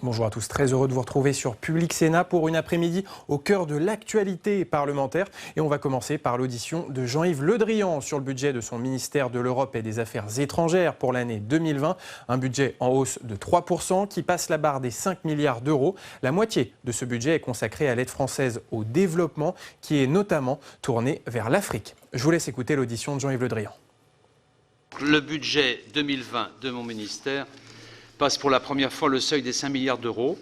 Bonjour à tous, très heureux de vous retrouver sur Public Sénat pour une après-midi au cœur de l'actualité parlementaire. Et on va commencer par l'audition de Jean-Yves Le Drian sur le budget de son ministère de l'Europe et des Affaires étrangères pour l'année 2020. Un budget en hausse de 3% qui passe la barre des 5 milliards d'euros. La moitié de ce budget est consacrée à l'aide française au développement qui est notamment tournée vers l'Afrique. Je vous laisse écouter l'audition de Jean-Yves Le Drian. Le budget 2020 de mon ministère passe pour la première fois le seuil des 5 milliards d'euros.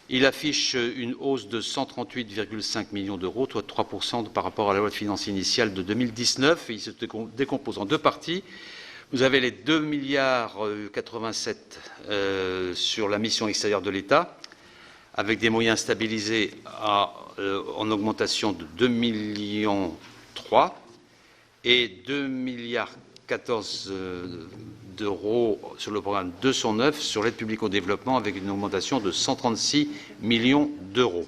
Il affiche une hausse de 138,5 millions d'euros, soit 3% par rapport à la loi de finances initiale de 2019. Et il se décompose en deux parties. Vous avez les 2 milliards 87 sur la mission extérieure de l'État, avec des moyens stabilisés en augmentation de 2 millions 3 et 2 milliards 14 d'euros sur le programme 209 sur l'aide publique au développement avec une augmentation de 136 millions d'euros.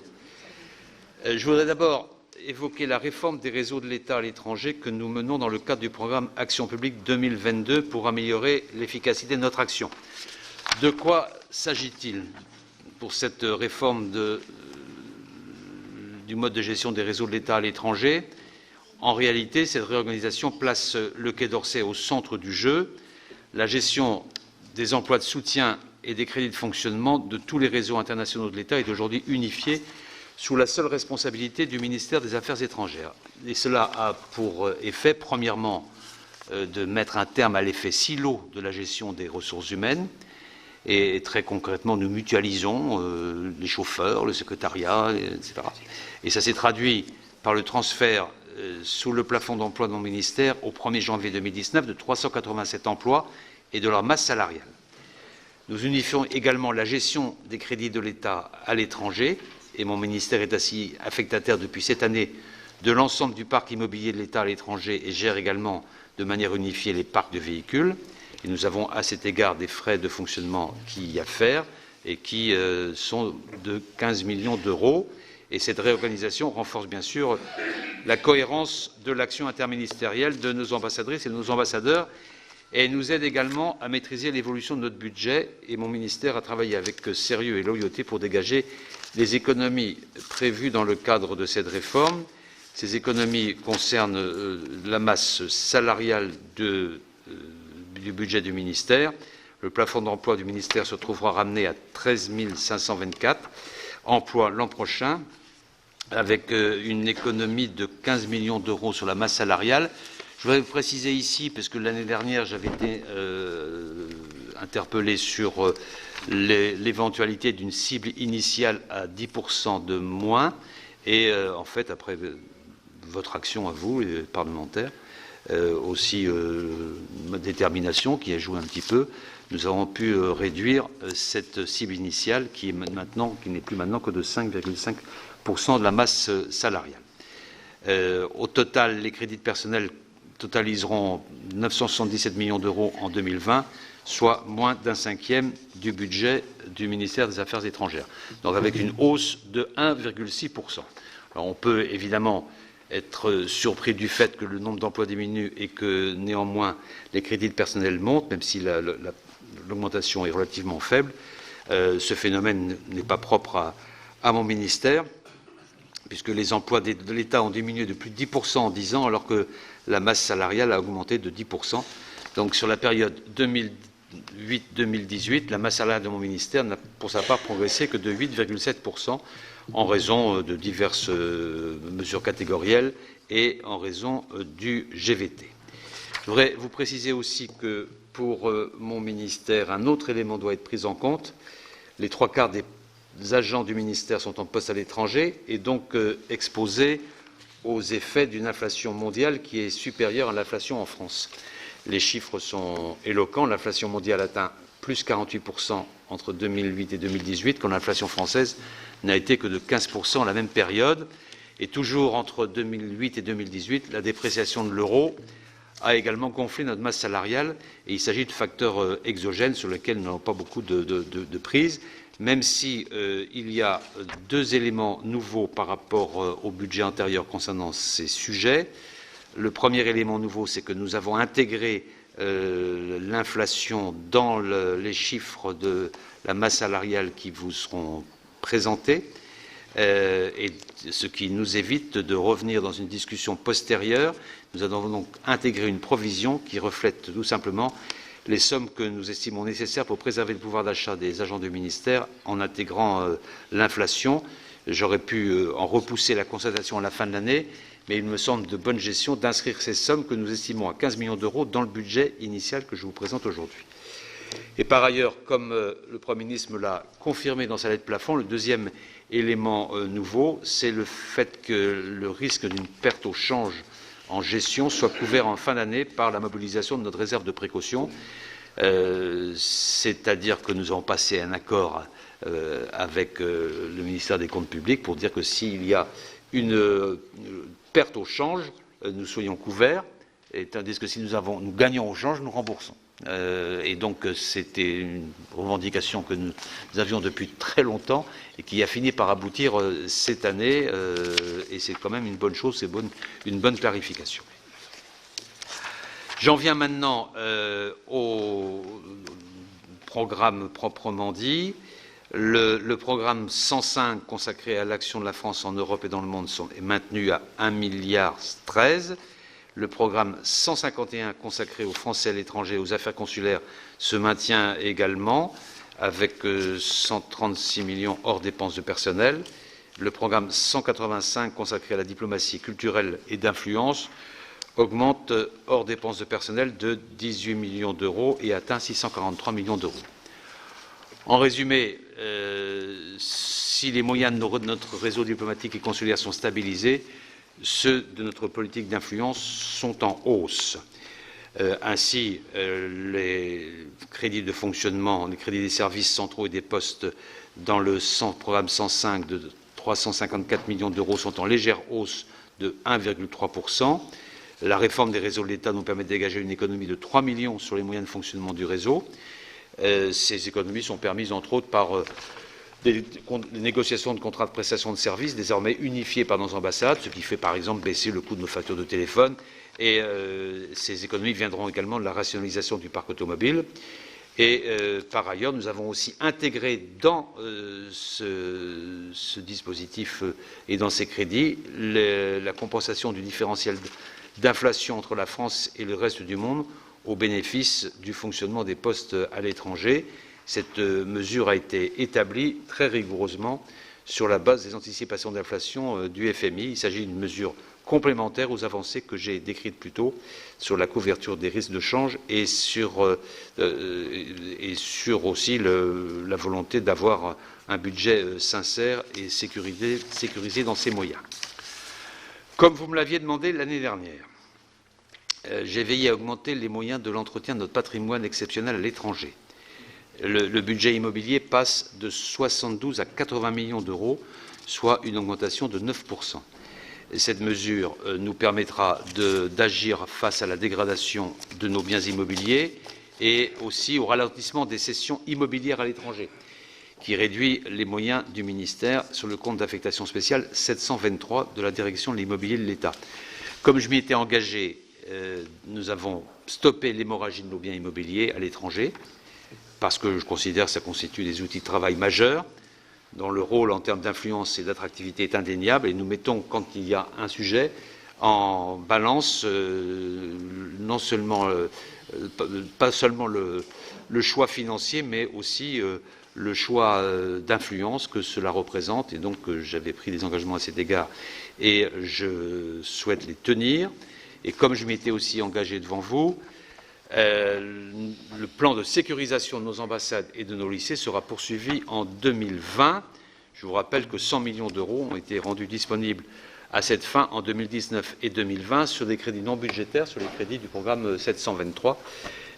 Je voudrais d'abord évoquer la réforme des réseaux de l'État à l'étranger que nous menons dans le cadre du programme Action publique 2022 pour améliorer l'efficacité de notre action. De quoi s'agit-il pour cette réforme du mode de gestion des réseaux de l'État à l'étranger? En réalité, cette réorganisation place le Quai d'Orsay au centre du jeu. La gestion des emplois de soutien et des crédits de fonctionnement de tous les réseaux internationaux de l'État est aujourd'hui unifiée sous la seule responsabilité du ministère des Affaires étrangères. Et cela a pour effet, premièrement, de mettre un terme à l'effet silo de la gestion des ressources humaines. Et très concrètement, nous mutualisons les chauffeurs, le secrétariat, etc. Et ça s'est traduit par le transfert sous le plafond d'emploi de mon ministère au 1er janvier 2019 de 387 emplois et de leur masse salariale. Nous unifions également la gestion des crédits de l'État à l'étranger et mon ministère est ainsi affectataire depuis cette année de l'ensemble du parc immobilier de l'État à l'étranger et gère également de manière unifiée les parcs de véhicules. Et nous avons à cet égard des frais de fonctionnement qui y affèrent et qui sont de 15 millions d'euros. Et cette réorganisation renforce bien sûr la cohérence de l'action interministérielle de nos ambassadrices et de nos ambassadeurs et nous aide également à maîtriser l'évolution de notre budget. Et mon ministère a travaillé avec sérieux et loyauté pour dégager les économies prévues dans le cadre de cette réforme. Ces économies concernent la masse salariale du budget du ministère. Le plafond d'emploi du ministère se trouvera ramené à 13 524 emplois l'an prochain, avec une économie de 15 millions d'euros sur la masse salariale. Je voudrais vous préciser ici, parce que l'année dernière, j'avais été interpellé sur l'éventualité d'une cible initiale à 10% de moins. Et en fait, après votre action à vous, les parlementaires, aussi ma détermination qui a joué un petit peu, nous avons pu réduire cette cible initiale qui n'est plus maintenant que de 5,5% de la masse salariale. Au total, les crédits de personnel totaliseront 977 millions d'euros en 2020, soit moins d'un cinquième du budget du ministère des Affaires étrangères, donc avec une hausse de 1,6%. Alors on peut évidemment être surpris du fait que le nombre d'emplois diminue et que néanmoins les crédits de personnel montent, même si l'augmentation est relativement faible. Ce phénomène n'est pas propre à mon ministère, puisque les emplois de l'État ont diminué de plus de 10% en 10 ans, alors que la masse salariale a augmenté de 10%. Donc sur la période 2008-2018, la masse salariale de mon ministère n'a pour sa part progressé que de 8,7%, en raison de diverses mesures catégorielles et en raison du GVT. Je voudrais vous préciser aussi que pour mon ministère, un autre élément doit être pris en compte. Les 3/4 des agents du ministère sont en poste à l'étranger et donc exposés aux effets d'une inflation mondiale qui est supérieure à l'inflation en France. Les chiffres sont éloquents. L'inflation mondiale atteint plus 48% entre 2008 et 2018, quand l'inflation française n'a été que de 15% à la même période. Et toujours entre 2008 et 2018, la dépréciation de l'euro a également gonflé notre masse salariale. Et il s'agit de facteurs exogènes sur lesquels nous n'avons pas beaucoup de prise, même si il y a deux éléments nouveaux par rapport au budget antérieur concernant ces sujets. Le premier élément nouveau, c'est que nous avons intégré l'inflation dans les chiffres de la masse salariale qui vous seront présentés, et ce qui nous évite de revenir dans une discussion postérieure. Nous avons donc intégré une provision qui reflète tout simplement les sommes que nous estimons nécessaires pour préserver le pouvoir d'achat des agents du ministère en intégrant l'inflation. J'aurais pu en repousser la constatation à la fin de l'année, mais il me semble de bonne gestion d'inscrire ces sommes que nous estimons à 15 millions d'euros dans le budget initial que je vous présente aujourd'hui. Et par ailleurs, comme le Premier ministre me l'a confirmé dans sa lettre plafond, le deuxième élément nouveau, c'est le fait que le risque d'une perte au change en gestion soit couvert en fin d'année par la mobilisation de notre réserve de précaution. C'est-à-dire que nous avons passé un accord avec le ministère des Comptes publics pour dire que s'il y a une perte au change, nous soyons couverts, tandis que si nous gagnons au change, nous remboursons. Et donc c'était une revendication que nous avions depuis très longtemps et qui a fini par aboutir cette année, et c'est quand même une bonne chose, c'est une bonne clarification. J'en viens maintenant au programme proprement dit. Le programme 105 consacré à l'action de la France en Europe et dans le monde est maintenu à 1,13 milliard. Le programme 151 consacré aux Français à l'étranger et aux affaires consulaires se maintient également avec 136 millions hors dépenses de personnel. Le programme 185 consacré à la diplomatie culturelle et d'influence augmente hors dépenses de personnel de 18 millions d'euros et atteint 643 millions d'euros. En résumé, si les moyens de notre réseau diplomatique et consulaire sont stabilisés, ceux de notre politique d'influence sont en hausse. Ainsi, les crédits de fonctionnement, les crédits des services centraux et des postes dans le programme 105 de 354 millions d'euros sont en légère hausse de 1,3%. La réforme des réseaux de l'État nous permet de dégager une économie de 3 millions sur les moyens de fonctionnement du réseau. Ces économies sont permises, entre autres, par des négociations de contrats de prestation de services désormais unifiés par nos ambassades, ce qui fait par exemple baisser le coût de nos factures de téléphone. Et ces économies viendront également de la rationalisation du parc automobile. Et par ailleurs, nous avons aussi intégré dans ce dispositif et dans ces crédits la compensation du différentiel d'inflation entre la France et le reste du monde au bénéfice du fonctionnement des postes à l'étranger. Cette mesure a été établie très rigoureusement sur la base des anticipations d'inflation du FMI. Il s'agit d'une mesure complémentaire aux avancées que j'ai décrites plus tôt sur la couverture des risques de change et sur aussi la volonté d'avoir un budget sincère et sécurisé dans ses moyens. Comme vous me l'aviez demandé l'année dernière, j'ai veillé à augmenter les moyens de l'entretien de notre patrimoine exceptionnel à l'étranger. Le budget immobilier passe de 72 à 80 millions d'euros, soit une augmentation de 9%. Cette mesure nous permettra d'agir face à la dégradation de nos biens immobiliers et aussi au ralentissement des cessions immobilières à l'étranger, qui réduit les moyens du ministère sur le compte d'affectation spéciale 723 de la direction de l'immobilier de l'État. Comme je m'y étais engagé, nous avons stoppé l'hémorragie de nos biens immobiliers à l'étranger, parce que je considère que ça constitue des outils de travail majeurs, dont le rôle en termes d'influence et d'attractivité est indéniable, et nous mettons, quand il y a un sujet, en balance non seulement, pas seulement le choix financier, mais aussi le choix d'influence que cela représente, et donc j'avais pris des engagements à cet égard, et je souhaite les tenir. Et comme je m'étais aussi engagé devant vous, le plan de sécurisation de nos ambassades et de nos lycées sera poursuivi en 2020. Je vous rappelle que 100 millions d'euros ont été rendus disponibles à cette fin en 2019 et 2020 sur des crédits non budgétaires, sur les crédits du programme 723.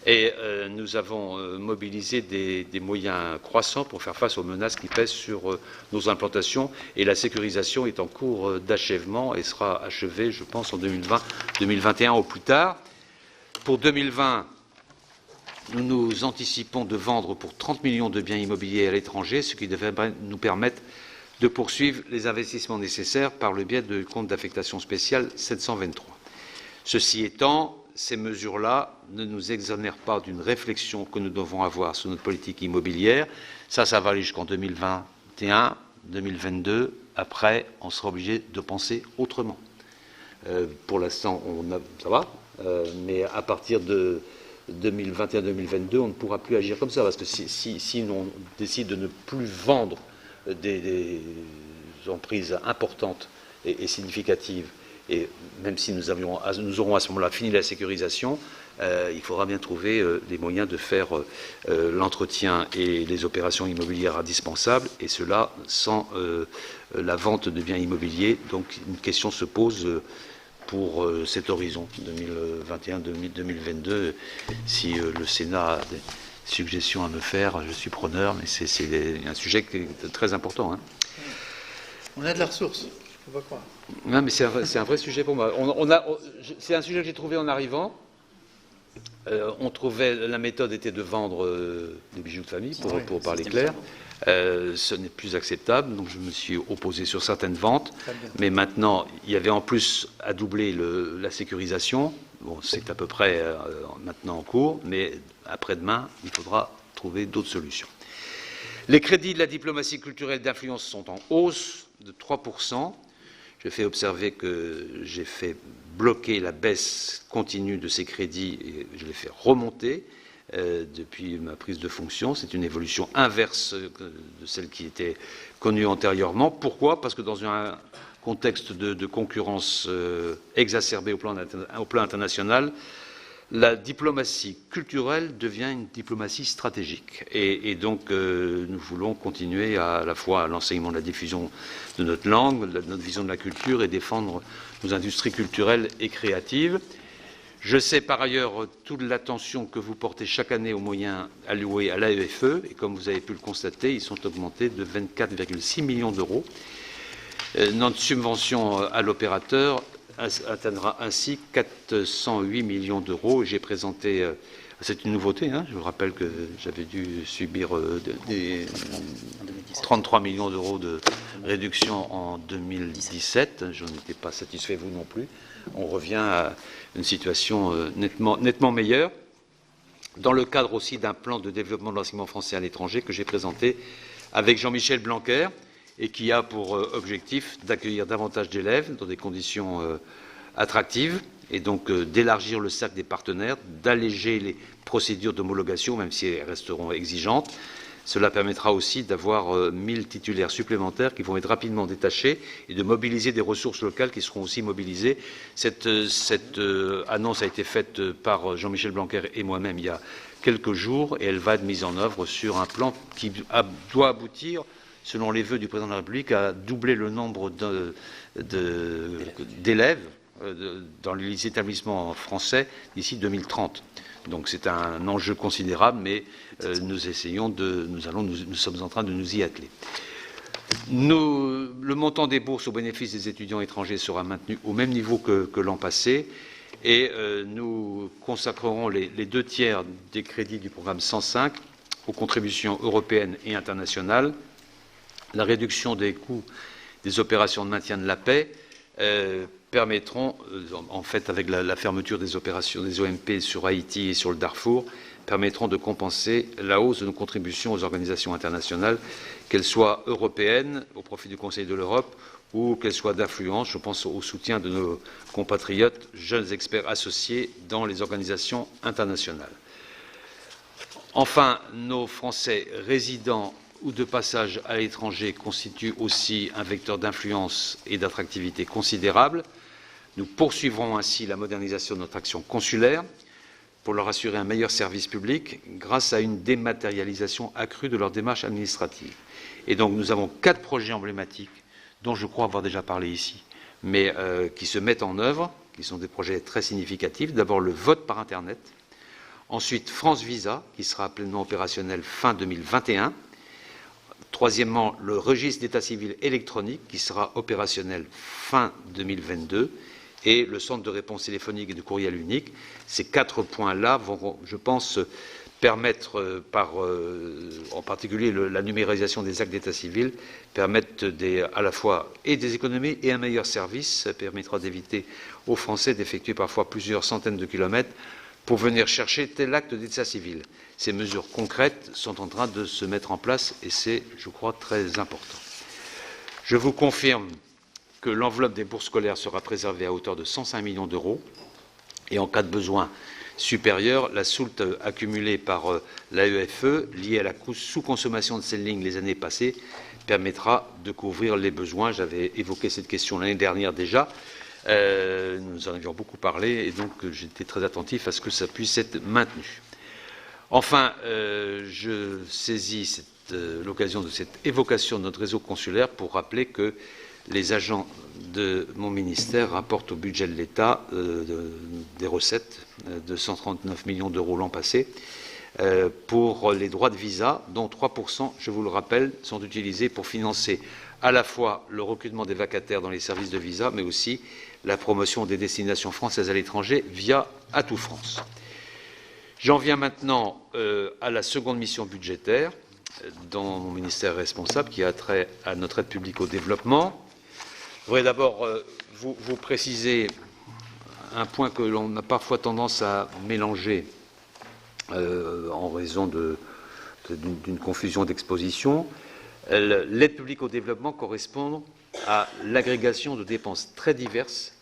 Et nous avons mobilisé des moyens croissants pour faire face aux menaces qui pèsent sur nos implantations. Et la sécurisation est en cours d'achèvement et sera achevée, je pense, en 2020-2021 au plus tard. Pour 2020, nous nous anticipons de vendre pour 30 millions de biens immobiliers à l'étranger, ce qui devrait nous permettre de poursuivre les investissements nécessaires par le biais du compte d'affectation spéciale 723. Ceci étant, ces mesures-là ne nous exonèrent pas d'une réflexion que nous devons avoir sur notre politique immobilière. Ça va aller jusqu'en 2021, 2022. Après, on sera obligé de penser autrement. Pour l'instant, ça va, mais à partir de 2021-2022, on ne pourra plus agir comme ça, parce que si on décide de ne plus vendre des emprises importantes et significatives, et même si nous aurons à ce moment-là fini la sécurisation, il faudra bien trouver les moyens de faire l'entretien et les opérations immobilières indispensables, et cela sans la vente de biens immobiliers. Donc une question se pose pour cet horizon 2021-2022. Si le Sénat a des suggestions à me faire, je suis preneur, mais c'est un sujet qui est très important. Hein. On a de la ressource, on va croire. Non, mais c'est un vrai sujet pour moi. C'est un sujet que j'ai trouvé en arrivant. On trouvait, la méthode était de vendre des bijoux de famille, pour parler clair. Ce n'est plus acceptable, donc je me suis opposé sur certaines ventes. Mais maintenant, il y avait en plus à doubler la sécurisation. Bon, c'est à peu près maintenant en cours, mais après-demain, il faudra trouver d'autres solutions. Les crédits de la diplomatie culturelle d'influence sont en hausse de 3%. Je fais observer que j'ai fait bloquer la baisse continue de ces crédits et je les fais remonter depuis ma prise de fonction. C'est une évolution inverse de celle qui était connue antérieurement. Pourquoi? Parce que dans un contexte de concurrence exacerbée au plan international, la diplomatie culturelle devient une diplomatie stratégique. Et donc, nous voulons continuer à la fois l'enseignement de la diffusion de notre langue, de notre vision de la culture et défendre nos industries culturelles et créatives. Je sais par ailleurs toute l'attention que vous portez chaque année aux moyens alloués à l'AEFE. Et comme vous avez pu le constater, ils sont augmentés de 24,6 millions d'euros. Notre subvention à l'opérateur atteindra ainsi 408 millions d'euros. J'ai présenté, c'est une nouveauté, hein, je vous rappelle que j'avais dû subir des 33 millions d'euros de réduction en 2017. Je n'étais pas satisfait, vous non plus. On revient à une situation nettement meilleure, dans le cadre aussi d'un plan de développement de l'enseignement français à l'étranger que j'ai présenté avec Jean-Michel Blanquer, et qui a pour objectif d'accueillir davantage d'élèves dans des conditions attractives, et donc d'élargir le cercle des partenaires, d'alléger les procédures d'homologation, même si elles resteront exigeantes. Cela permettra aussi d'avoir 1000 titulaires supplémentaires qui vont être rapidement détachés et de mobiliser des ressources locales qui seront aussi mobilisées. Cette annonce a été faite par Jean-Michel Blanquer et moi-même il y a quelques jours, et elle va être mise en œuvre sur un plan qui doit aboutir, selon les vœux du président de la République, à doubler le nombre d'élèves dans les établissements français d'ici 2030. Donc c'est un enjeu considérable, mais nous sommes en train de nous y atteler. Le montant des bourses au bénéfice des étudiants étrangers sera maintenu au même niveau que l'an passé, et nous consacrerons les 2 tiers des crédits du programme 105 aux contributions européennes et internationales. La réduction des coûts des opérations de maintien de la paix permettront, en fait, avec la fermeture des opérations des OMP sur Haïti et sur le Darfour, permettront de compenser la hausse de nos contributions aux organisations internationales, qu'elles soient européennes, au profit du Conseil de l'Europe, ou qu'elles soient d'influence. Je pense au soutien de nos compatriotes, jeunes experts associés dans les organisations internationales. Enfin, nos Français résidant ou de passage à l'étranger constituent aussi un vecteur d'influence et d'attractivité considérable. Nous poursuivrons ainsi la modernisation de notre action consulaire pour leur assurer un meilleur service public grâce à une dématérialisation accrue de leurs démarches administratives. Et donc nous avons 4 projets emblématiques dont je crois avoir déjà parlé ici, mais qui se mettent en œuvre, qui sont des projets très significatifs. D'abord le vote par Internet, ensuite France Visa, qui sera pleinement opérationnel fin 2021, troisièmement, le registre d'état civil électronique qui sera opérationnel fin 2022 et le centre de réponse téléphonique et de courriel unique. Ces 4 points-là vont, je pense, permettre, en particulier la numérisation des actes d'état civil, permettent à la fois des économies et un meilleur service. Ça permettra d'éviter aux Français d'effectuer parfois plusieurs centaines de kilomètres pour venir chercher tel acte d'état civil. Ces mesures concrètes sont en train de se mettre en place et c'est, je crois, très important. Je vous confirme que l'enveloppe des bourses scolaires sera préservée à hauteur de 105 millions d'euros et en cas de besoin supérieur, la soulte accumulée par l'AEFE, liée à la sous-consommation de ces lignes les années passées, permettra de couvrir les besoins. J'avais évoqué cette question l'année dernière déjà. Nous en avions beaucoup parlé et donc j'étais très attentif à ce que ça puisse être maintenu. Enfin, je saisis l'occasion de cette évocation de notre réseau consulaire pour rappeler que les agents de mon ministère rapportent au budget de l'État des recettes de 139 millions d'euros l'an passé pour les droits de visa, dont 3%, je vous le rappelle, sont utilisés pour financer à la fois le recrutement des vacataires dans les services de visa, mais aussi la promotion des destinations françaises à l'étranger via Atout France. J'en viens maintenant à la seconde mission budgétaire dont mon ministère est responsable, qui a trait à notre aide publique au développement. Je voudrais d'abord vous préciser un point que l'on a parfois tendance à mélanger en raison d'une confusion d'exposition. L'aide publique au développement correspond à l'agrégation de dépenses très diverses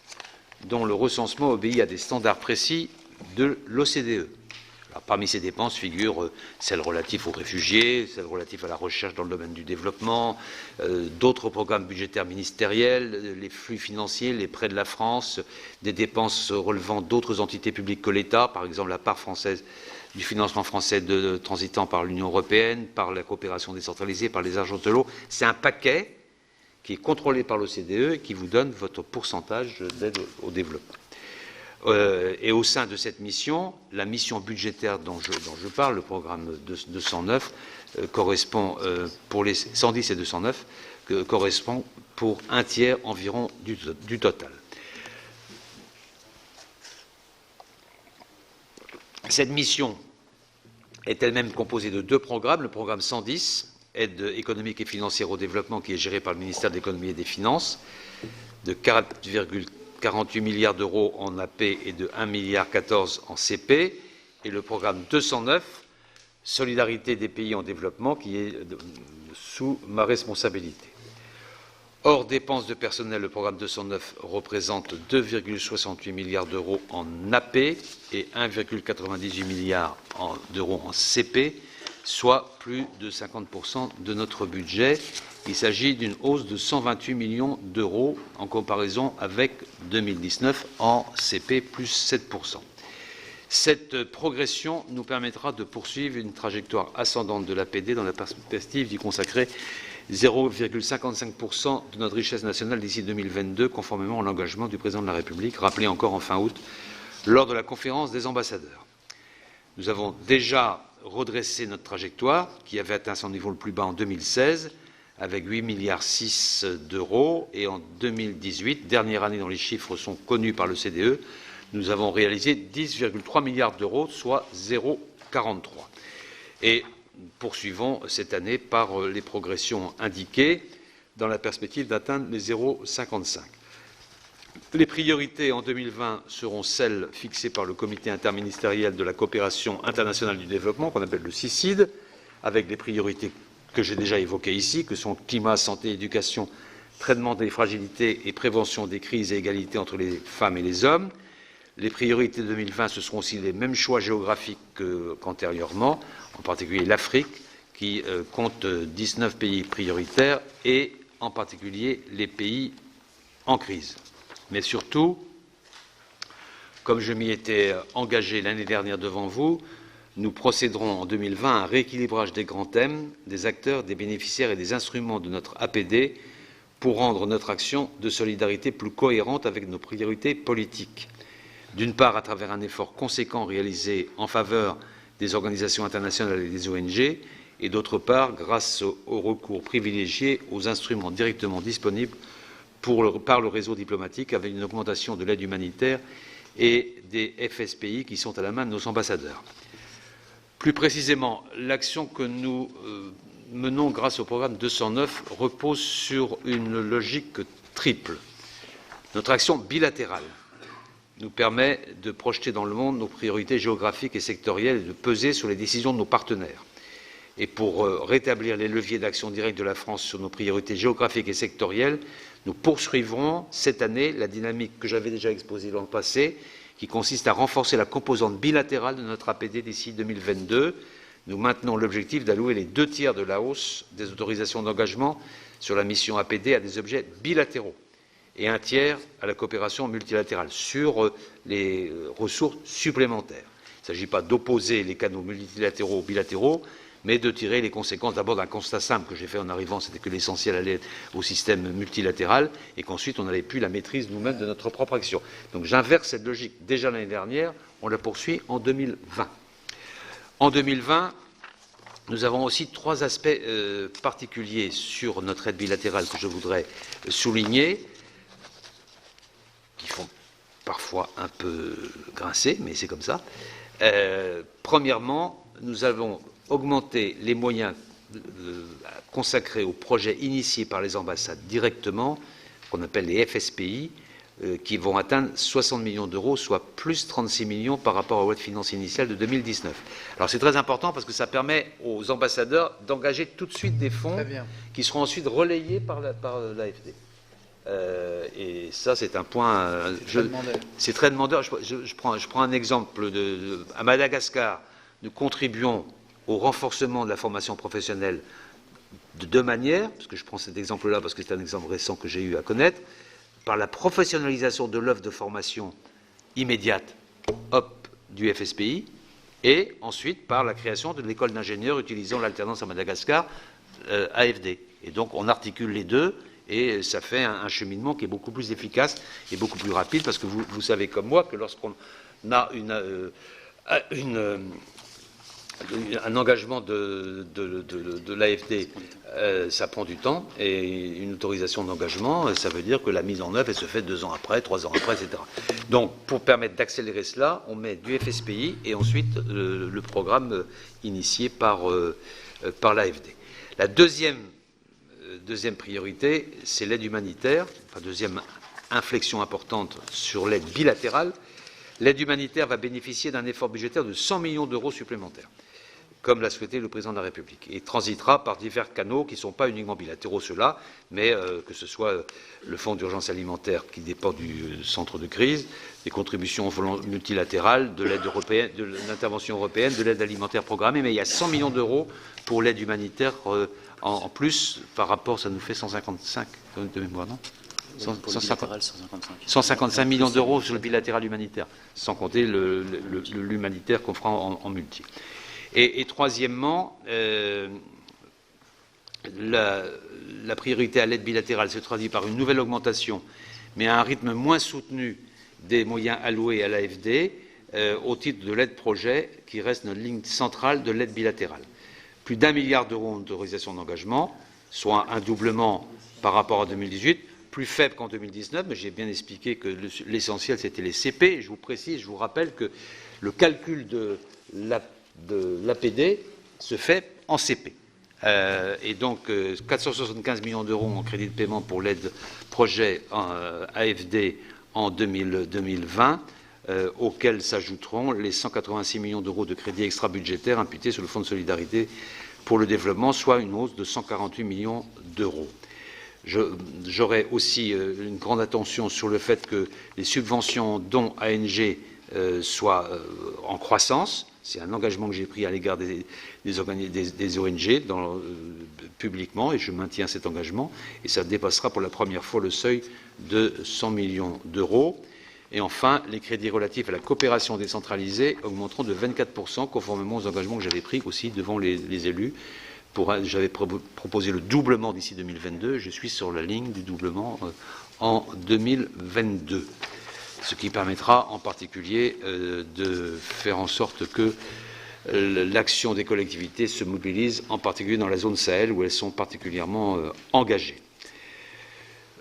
dont le recensement obéit à des standards précis de l'OCDE. Parmi ces dépenses figurent celles relatives aux réfugiés, celles relatives à la recherche dans le domaine du développement, d'autres programmes budgétaires ministériels, les flux financiers, les prêts de la France, des dépenses relevant d'autres entités publiques que l'État, par exemple la part française du financement français transitant par l'Union européenne, par la coopération décentralisée, par les agences de l'eau. C'est un paquet qui est contrôlé par l'OCDE et qui vous donne votre pourcentage d'aide au développement. Et au sein de cette mission, la mission budgétaire dont je parle, le programme 209, correspond pour les 110 et 209, correspond pour un tiers environ du total. Cette mission est elle-même composée de deux programmes. Le programme 110, aide économique et financière au développement, qui est géré par le ministère de l'économie et des finances, de 4,48 milliards d'euros en AP et de 1,14 milliard en CP, et le programme 209, Solidarité des pays en développement, qui est sous ma responsabilité. Hors dépenses de personnel, le programme 209 représente 2,68 milliards d'euros en AP et 1,98 milliard d'euros en CP, soit plus de 50% de notre budget. Il s'agit d'une hausse de 128 millions d'euros en comparaison avec 2019 en CP, plus 7%. Cette progression nous permettra de poursuivre une trajectoire ascendante de l'APD dans la perspective d'y consacrer 0,55% de notre richesse nationale d'ici 2022, conformément à l'engagement du Président de la République, rappelé encore en fin août lors de la conférence des ambassadeurs. Nous avons déjà redressé notre trajectoire, qui avait atteint son niveau le plus bas en 2016, avec 8,6 milliards d'euros, et en 2018, dernière année dont les chiffres sont connus par le CDE, nous avons réalisé 10,3 milliards d'euros, soit 0,43. Et poursuivons cette année par les progressions indiquées dans la perspective d'atteindre les 0,55. Les priorités en 2020 seront celles fixées par le Comité interministériel de la coopération internationale du développement, qu'on appelle le CICID, avec des priorités que j'ai déjà évoquées ici, que sont climat, santé, éducation, traitement des fragilités et prévention des crises et égalité entre les femmes et les hommes. Les priorités de 2020, ce seront aussi les mêmes choix géographiques qu'antérieurement, en particulier l'Afrique, qui compte 19 pays prioritaires, et en particulier les pays en crise. Mais surtout, comme je m'y étais engagé l'année dernière devant vous, nous procéderons en 2020 à un rééquilibrage des grands thèmes, des acteurs, des bénéficiaires et des instruments de notre APD pour rendre notre action de solidarité plus cohérente avec nos priorités politiques. D'une part, à travers un effort conséquent réalisé en faveur des organisations internationales et des ONG, et d'autre part, grâce au recours privilégié aux instruments directement disponibles par le réseau diplomatique, avec une augmentation de l'aide humanitaire et des FSPI qui sont à la main de nos ambassadeurs. Plus précisément, l'action que nous menons grâce au programme 209 repose sur une logique triple. Notre action bilatérale nous permet de projeter dans le monde nos priorités géographiques et sectorielles et de peser sur les décisions de nos partenaires. Et pour rétablir les leviers d'action directe de la France sur nos priorités géographiques et sectorielles, nous poursuivrons cette année la dynamique que j'avais déjà exposée l'an passé, qui consiste à renforcer la composante bilatérale de notre APD d'ici 2022. Nous maintenons l'objectif d'allouer les 2/3 de la hausse des autorisations d'engagement sur la mission APD à des objets bilatéraux et 1/3 à la coopération multilatérale sur les ressources supplémentaires. Il ne s'agit pas d'opposer les canaux multilatéraux aux bilatéraux, mais de tirer les conséquences d'abord d'un constat simple que j'ai fait en arrivant, c'était que l'essentiel allait au système multilatéral et qu'ensuite on n'avait plus la maîtrise nous-mêmes de notre propre action. Donc j'inverse cette logique. Déjà l'année dernière, on la poursuit en 2020. En 2020, nous avons aussi 3 aspects particuliers sur notre aide bilatérale que je voudrais souligner, qui font parfois un peu grincer, mais c'est comme ça. Premièrement, nous avons augmenté les moyens consacrés aux projets initiés par les ambassades directement, qu'on appelle les FSPI, qui vont atteindre 60 millions d'euros, soit plus 36 millions par rapport à la loi de finances initiale de 2019. Alors c'est très important parce que ça permet aux ambassadeurs d'engager tout de suite des fonds qui seront ensuite relayés par l'AFD. Et ça, c'est un point. C'est très demandeur. Je prends un exemple. À Madagascar, nous contribuons au renforcement de la formation professionnelle de 2 manières, parce que je prends cet exemple-là parce que c'est un exemple récent que j'ai eu à connaître, par la professionnalisation de l'offre de formation immédiate, du FSPI, et ensuite par la création de l'école d'ingénieurs utilisant l'alternance à Madagascar, AFD. Et donc on articule les deux, et ça fait un cheminement qui est beaucoup plus efficace et beaucoup plus rapide, parce que vous savez comme moi que lorsqu'on a un engagement de l'AFD, ça prend du temps, et une autorisation d'engagement, ça veut dire que la mise en œuvre, elle se fait 2 ans après, 3 ans après, etc. Donc, pour permettre d'accélérer cela, on met du FSPI et ensuite le programme initié par l'AFD. La deuxième priorité, c'est l'aide humanitaire, enfin, deuxième inflexion importante sur l'aide bilatérale. L'aide humanitaire va bénéficier d'un effort budgétaire de 100 millions d'euros supplémentaires, comme l'a souhaité le président de la République, et transitera par divers canaux qui ne sont pas uniquement bilatéraux ceux-là, mais que ce soit le fonds d'urgence alimentaire qui dépend du centre de crise, des contributions multilatérales, de l'aide européenne, de l'intervention européenne, de l'aide alimentaire programmée, mais il y a 100 millions d'euros pour l'aide humanitaire en plus par rapport, ça nous fait 155 de mémoire, non ? 155 millions d'euros sur le bilatéral humanitaire, sans compter l'humanitaire qu'on fera en multi. Et troisièmement, la priorité à l'aide bilatérale se traduit par une nouvelle augmentation, mais à un rythme moins soutenu des moyens alloués à l'AFD au titre de l'aide projet, qui reste notre ligne centrale de l'aide bilatérale. Plus d'1 milliard d'euros en autorisation d'engagement, soit un doublement par rapport à 2018, plus faible qu'en 2019, mais j'ai bien expliqué que l'essentiel c'était les CP. Je vous précise, je vous rappelle que le calcul de l'APD se fait en CP. Et donc 475 millions d'euros en crédit de paiement pour l'aide projet AFD en 2020, auxquels s'ajouteront les 186 millions d'euros de crédits extra-budgétaires imputés sur le Fonds de solidarité pour le développement, soit une hausse de 148 millions d'euros. J'aurai aussi une grande attention sur le fait que les subventions dons ANG soient en croissance. C'est un engagement que j'ai pris à l'égard des ONG publiquement, et je maintiens cet engagement, et ça dépassera pour la première fois le seuil de 100 millions d'euros. Et enfin, les crédits relatifs à la coopération décentralisée augmenteront de 24%, conformément aux engagements que j'avais pris aussi devant les élus. J'avais proposé le doublement d'ici 2022, je suis sur la ligne du doublement en 2022. Ce qui permettra en particulier de faire en sorte que l'action des collectivités se mobilise, en particulier dans la zone Sahel où elles sont particulièrement engagées.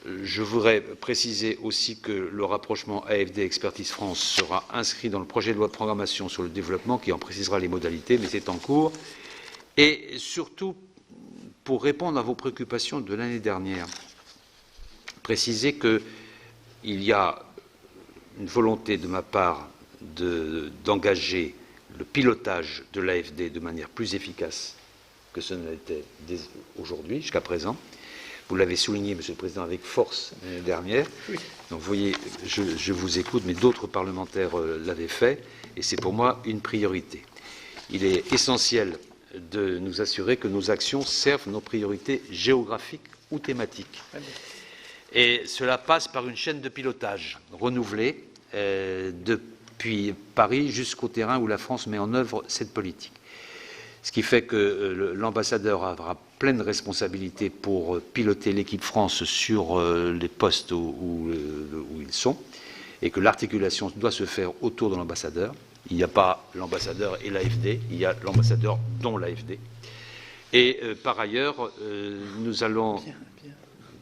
Je voudrais préciser aussi que le rapprochement AFD Expertise France sera inscrit dans le projet de loi de programmation sur le développement qui en précisera les modalités, mais c'est en cours. Et surtout, pour répondre à vos préoccupations de l'année dernière, préciser qu'il y a une volonté de ma part d'engager le pilotage de l'AFD de manière plus efficace que ce ne l'était aujourd'hui, jusqu'à présent. Vous l'avez souligné, Monsieur le Président, avec force l'année dernière. Oui. Donc, vous voyez, je vous écoute, mais d'autres parlementaires l'avaient fait, et c'est pour moi une priorité. Il est essentiel de nous assurer que nos actions servent nos priorités géographiques ou thématiques. Et cela passe par une chaîne de pilotage renouvelée depuis Paris jusqu'au terrain où la France met en œuvre cette politique. Ce qui fait que l'ambassadeur aura pleine responsabilité pour piloter l'équipe France sur les postes où ils sont, et que l'articulation doit se faire autour de l'ambassadeur. Il n'y a pas l'ambassadeur et l'AFD, il y a l'ambassadeur dont l'AFD. Et par ailleurs, nous allons... Bien.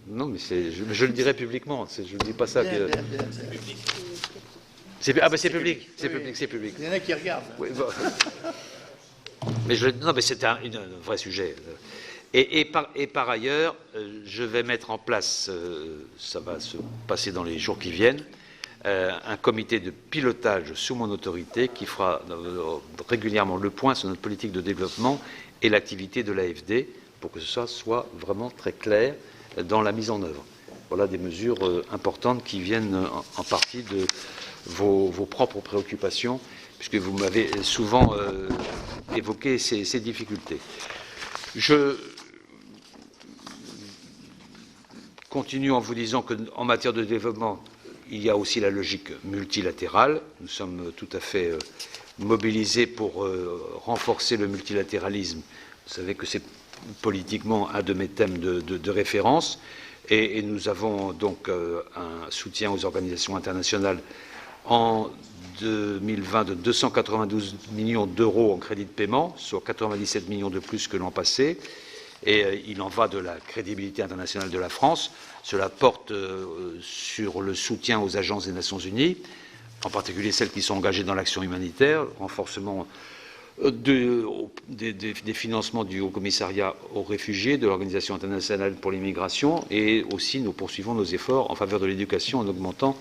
Non, mais je le dirai publiquement, je ne dis pas ça. Bien. C'est public, c'est public. Il y en a qui regardent. Oui, bon. Mais c'est un vrai sujet. Et par ailleurs, je vais mettre en place, ça va se passer dans les jours qui viennent, un comité de pilotage sous mon autorité qui fera régulièrement le point sur notre politique de développement et l'activité de l'AFD pour que ce soit vraiment très clair dans la mise en œuvre. Voilà des mesures importantes qui viennent en partie de vos propres préoccupations, puisque vous m'avez souvent évoqué ces difficultés. Je continue en vous disant qu'en matière de développement, il y a aussi la logique multilatérale. Nous sommes tout à fait mobilisés pour renforcer le multilatéralisme. Vous savez que c'est politiquement un de mes thèmes de référence. Et nous avons donc un soutien aux organisations internationales en 2020 de 292 millions d'euros en crédit de paiement, soit 97 millions de plus que l'an passé. Et il en va de la crédibilité internationale de la France. Cela porte sur le soutien aux agences des Nations Unies, en particulier celles qui sont engagées dans l'action humanitaire, renforcement des financements du Haut Commissariat aux réfugiés, de l'Organisation internationale pour l'immigration, et aussi nous poursuivons nos efforts en faveur de l'éducation en augmentant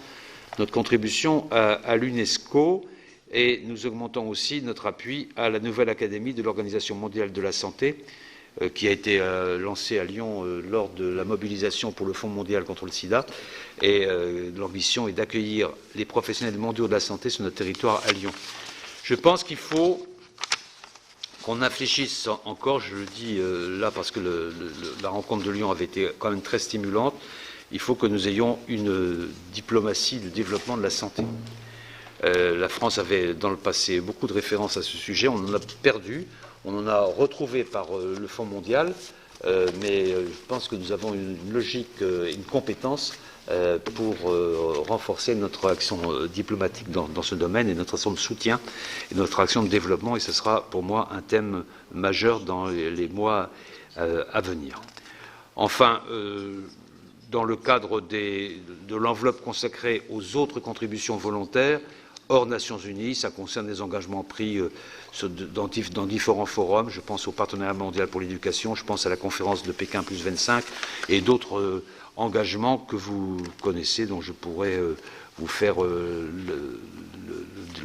notre contribution à l'UNESCO, et nous augmentons aussi notre appui à la nouvelle Académie de l'Organisation mondiale de la santé, qui a été lancée à Lyon lors de la mobilisation pour le Fonds mondial contre le sida, et l'ambition est d'accueillir les professionnels mondiaux de la santé sur notre territoire à Lyon. Je pense qu'il faut qu'on infléchisse encore, je le dis là parce que la rencontre de Lyon avait été quand même très stimulante, il faut que nous ayons une diplomatie de développement de la santé. La France avait dans le passé beaucoup de références à ce sujet, on en a perdu, on en a retrouvé par le Fonds mondial, mais je pense que nous avons une logique et une compétence pour renforcer notre action diplomatique dans ce domaine et notre action de soutien et notre action de développement, et ce sera pour moi un thème majeur dans les mois à venir. Enfin, dans le cadre de l'enveloppe consacrée aux autres contributions volontaires, hors Nations Unies, ça concerne des engagements pris dans différents forums. Je pense au Partenariat mondial pour l'éducation, je pense à la conférence de Pékin plus 25 et d'autres engagements que vous connaissez, dont je pourrais vous faire le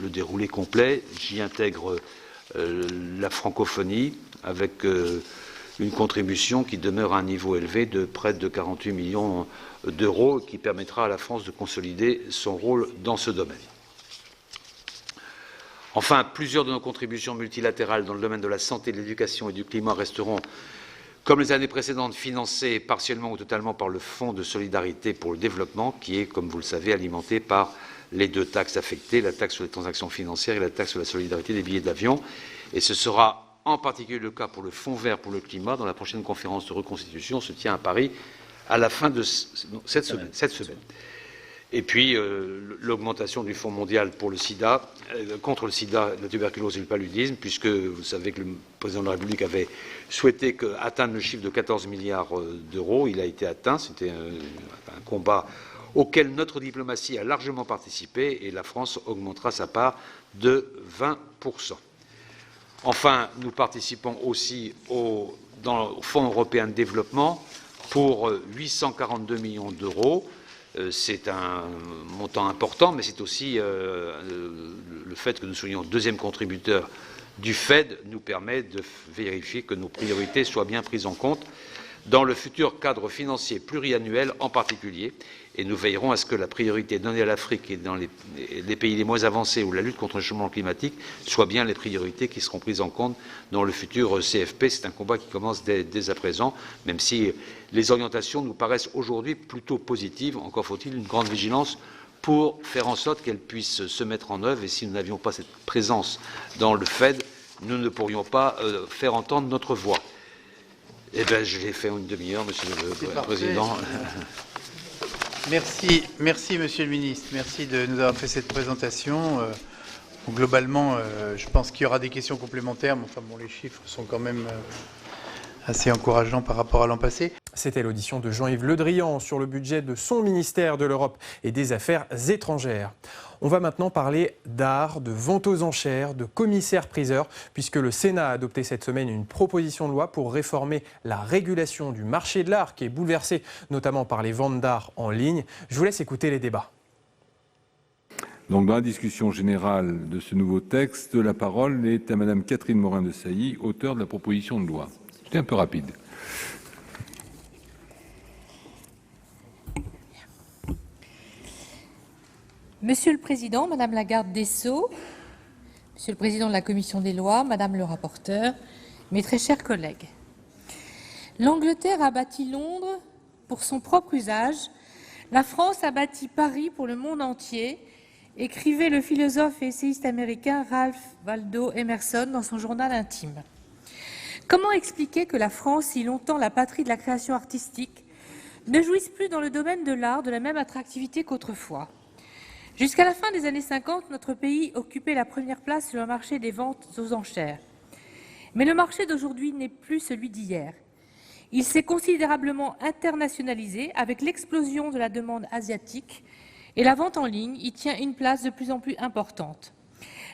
déroulé complet. J'y intègre la francophonie avec une contribution qui demeure à un niveau élevé de près de 48 millions d'euros, qui permettra à la France de consolider son rôle dans ce domaine. Enfin, plusieurs de nos contributions multilatérales dans le domaine de la santé, de l'éducation et du climat resteront, comme les années précédentes, financées partiellement ou totalement par le Fonds de solidarité pour le développement, qui est, comme vous le savez, alimenté par les deux taxes affectées, la taxe sur les transactions financières et la taxe sur la solidarité des billets d'avion. Et ce sera en particulier le cas pour le Fonds vert pour le climat, dont la prochaine conférence de reconstitution se tient à Paris à la fin de cette semaine. Et puis l'augmentation du Fonds mondial pour le sida, contre le sida, la tuberculose et le paludisme, puisque vous savez que le président de la République avait souhaité atteindre le chiffre de 14 milliards d'euros. Il a été atteint. C'était un combat auquel notre diplomatie a largement participé et la France augmentera sa part de 20%. Enfin, nous participons aussi au Fonds européen de développement pour 842 millions d'euros. C'est un montant important, mais c'est aussi le fait que nous soyons deuxième contributeur du FED nous permet de vérifier que nos priorités soient bien prises en compte dans le futur cadre financier pluriannuel en particulier. Et nous veillerons à ce que la priorité donnée à l'Afrique et dans les pays les moins avancés où la lutte contre le changement climatique soient bien les priorités qui seront prises en compte dans le futur CFP. C'est un combat qui commence dès à présent, même si les orientations nous paraissent aujourd'hui plutôt positives. Encore faut-il une grande vigilance pour faire en sorte qu'elles puissent se mettre en œuvre. Et si nous n'avions pas cette présence dans le FED, nous ne pourrions pas faire entendre notre voix. Eh bien, je l'ai fait en une demi-heure, Monsieur le Président. Merci, Monsieur le Ministre. Merci de nous avoir fait cette présentation. Globalement, je pense qu'il y aura des questions complémentaires, mais enfin bon, les chiffres sont quand même assez encourageants par rapport à l'an passé. C'était l'audition de Jean-Yves Le Drian sur le budget de son ministère de l'Europe et des Affaires étrangères. On va maintenant parler d'art, de vente aux enchères, de commissaires-priseurs, puisque le Sénat a adopté cette semaine une proposition de loi pour réformer la régulation du marché de l'art, qui est bouleversé notamment par les ventes d'art en ligne. Je vous laisse écouter les débats. Donc, dans la discussion générale de ce nouveau texte, la parole est à Madame Catherine Morin-Desailly, auteure de la proposition de loi. C'était un peu rapide. Monsieur le Président, Madame la garde des Sceaux, Monsieur le Président de la Commission des lois, Madame le rapporteur, mes très chers collègues. L'Angleterre a bâti Londres pour son propre usage, la France a bâti Paris pour le monde entier, écrivait le philosophe et essayiste américain Ralph Waldo Emerson dans son journal intime. Comment expliquer que la France, si longtemps la patrie de la création artistique, ne jouisse plus dans le domaine de l'art de la même attractivité qu'autrefois ? Jusqu'à la fin des années 50, notre pays occupait la première place sur le marché des ventes aux enchères. Mais le marché d'aujourd'hui n'est plus celui d'hier. Il s'est considérablement internationalisé avec l'explosion de la demande asiatique et la vente en ligne y tient une place de plus en plus importante.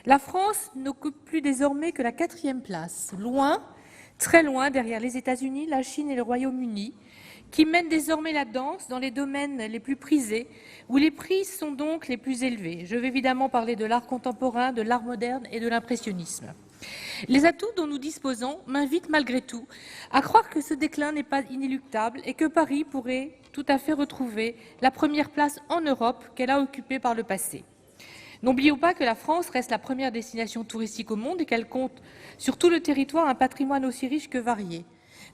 La France n'occupe plus désormais que la 4e place, loin, très loin derrière les États-Unis, la Chine et le Royaume-Uni, qui mènent désormais la danse dans les domaines les plus prisés, où les prix sont donc les plus élevés. Je vais évidemment parler de l'art contemporain, de l'art moderne et de l'impressionnisme. Les atouts dont nous disposons m'invitent malgré tout à croire que ce déclin n'est pas inéluctable et que Paris pourrait tout à fait retrouver la première place en Europe qu'elle a occupée par le passé. N'oublions pas que la France reste la première destination touristique au monde et qu'elle compte sur tout le territoire un patrimoine aussi riche que varié.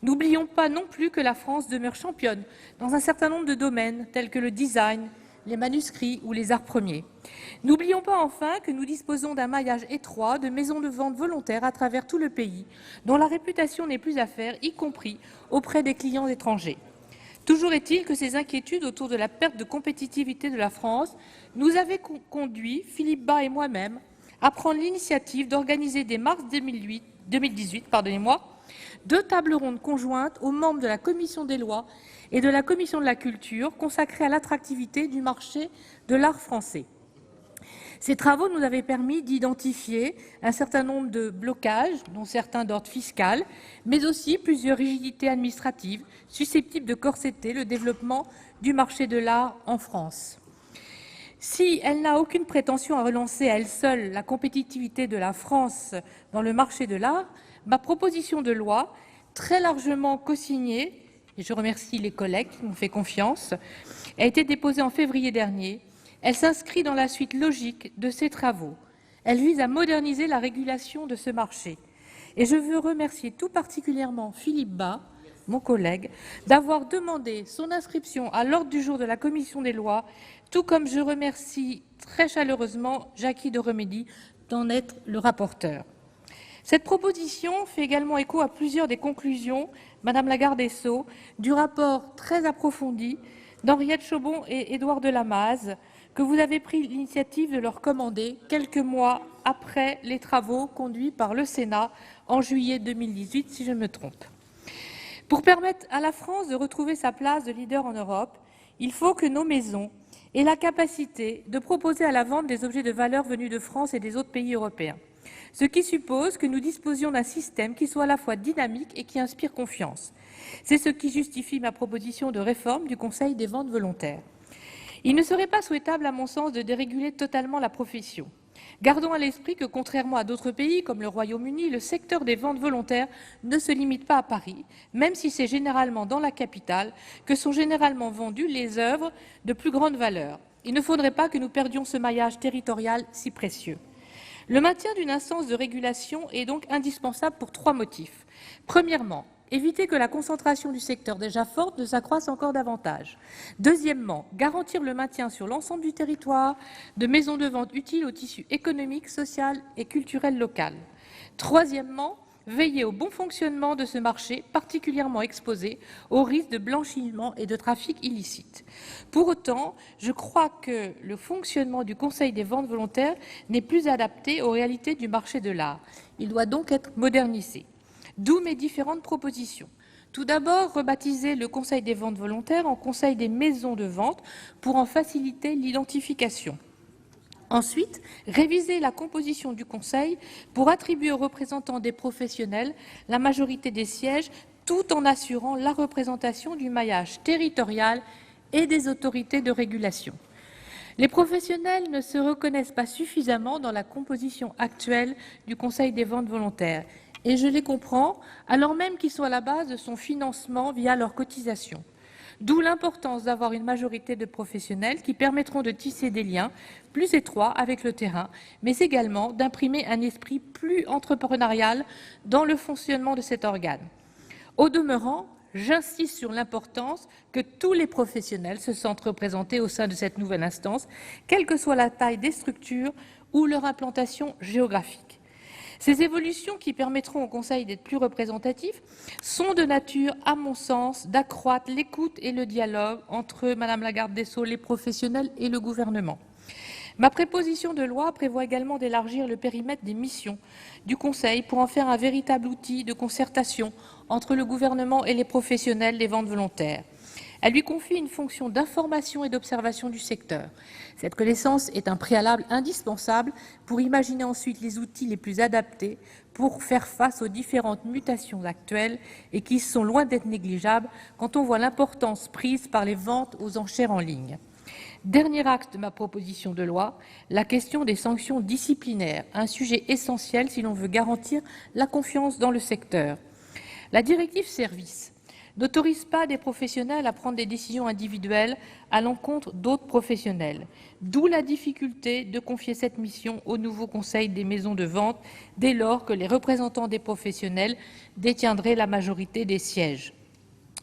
N'oublions pas non plus que la France demeure championne dans un certain nombre de domaines tels que le design, les manuscrits ou les arts premiers. N'oublions pas enfin que nous disposons d'un maillage étroit de maisons de vente volontaires à travers tout le pays, dont la réputation n'est plus à faire, y compris auprès des clients étrangers. Toujours est-il que ces inquiétudes autour de la perte de compétitivité de la France nous avaient conduit, Philippe Bas et moi-même, à prendre l'initiative d'organiser dès mars 2018, deux tables rondes conjointes aux membres de la Commission des lois et de la Commission de la culture consacrées à l'attractivité du marché de l'art français. Ces travaux nous avaient permis d'identifier un certain nombre de blocages, dont certains d'ordre fiscal, mais aussi plusieurs rigidités administratives susceptibles de corseter le développement du marché de l'art en France. Si elle n'a aucune prétention à relancer à elle seule la compétitivité de la France dans le marché de l'art, ma proposition de loi, très largement co-signée, et je remercie les collègues qui m'ont fait confiance, a été déposée en février dernier. Elle s'inscrit dans la suite logique de ces travaux. Elle vise à moderniser la régulation de ce marché. Et je veux remercier tout particulièrement Philippe Bas, mon collègue, d'avoir demandé son inscription à l'ordre du jour de la Commission des lois, tout comme je remercie très chaleureusement Jacky de Remédy d'en être le rapporteur. Cette proposition fait également écho à plusieurs des conclusions, Madame la garde des Sceaux, du rapport très approfondi d'Henriette Chaubon et Édouard Delamaze que vous avez pris l'initiative de leur commander quelques mois après les travaux conduits par le Sénat en juillet 2018, si je me trompe. Pour permettre à la France de retrouver sa place de leader en Europe, il faut que nos maisons aient la capacité de proposer à la vente des objets de valeur venus de France et des autres pays européens, ce qui suppose que nous disposions d'un système qui soit à la fois dynamique et qui inspire confiance. C'est ce qui justifie ma proposition de réforme du Conseil des ventes volontaires. Il ne serait pas souhaitable, à mon sens, de déréguler totalement la profession. Gardons à l'esprit que, contrairement à d'autres pays comme le Royaume-Uni, le secteur des ventes volontaires ne se limite pas à Paris, même si c'est généralement dans la capitale que sont généralement vendues les œuvres de plus grande valeur. Il ne faudrait pas que nous perdions ce maillage territorial si précieux. Le maintien d'une instance de régulation est donc indispensable pour 3 motifs. Premièrement, éviter que la concentration du secteur déjà forte ne s'accroisse encore davantage. Deuxièmement, garantir le maintien sur l'ensemble du territoire de maisons de vente utiles au tissu économique, social et culturel local. Troisièmement, veiller au bon fonctionnement de ce marché particulièrement exposé aux risques de blanchiment et de trafic illicite. Pour autant, je crois que le fonctionnement du Conseil des ventes volontaires n'est plus adapté aux réalités du marché de l'art. Il doit donc être modernisé. D'où mes différentes propositions. Tout d'abord, rebaptiser le Conseil des ventes volontaires en Conseil des maisons de vente pour en faciliter l'identification. Ensuite, réviser la composition du Conseil pour attribuer aux représentants des professionnels la majorité des sièges tout en assurant la représentation du maillage territorial et des autorités de régulation. Les professionnels ne se reconnaissent pas suffisamment dans la composition actuelle du Conseil des ventes volontaires. Et je les comprends, alors même qu'ils sont à la base de son financement via leurs cotisations. D'où l'importance d'avoir une majorité de professionnels qui permettront de tisser des liens plus étroits avec le terrain, mais également d'imprimer un esprit plus entrepreneurial dans le fonctionnement de cet organe. Au demeurant, j'insiste sur l'importance que tous les professionnels se sentent représentés au sein de cette nouvelle instance, quelle que soit la taille des structures ou leur implantation géographique. Ces évolutions qui permettront au Conseil d'être plus représentatif sont de nature, à mon sens, d'accroître l'écoute et le dialogue entre Madame la garde des Sceaux, les professionnels et le gouvernement. Ma proposition de loi prévoit également d'élargir le périmètre des missions du Conseil pour en faire un véritable outil de concertation entre le gouvernement et les professionnels des ventes volontaires. Elle lui confie une fonction d'information et d'observation du secteur. Cette connaissance est un préalable indispensable pour imaginer ensuite les outils les plus adaptés pour faire face aux différentes mutations actuelles et qui sont loin d'être négligeables quand on voit l'importance prise par les ventes aux enchères en ligne. Dernier axe de ma proposition de loi, la question des sanctions disciplinaires, un sujet essentiel si l'on veut garantir la confiance dans le secteur. La directive Services n'autorise pas des professionnels à prendre des décisions individuelles à l'encontre d'autres professionnels, d'où la difficulté de confier cette mission au nouveau Conseil des maisons de vente dès lors que les représentants des professionnels détiendraient la majorité des sièges.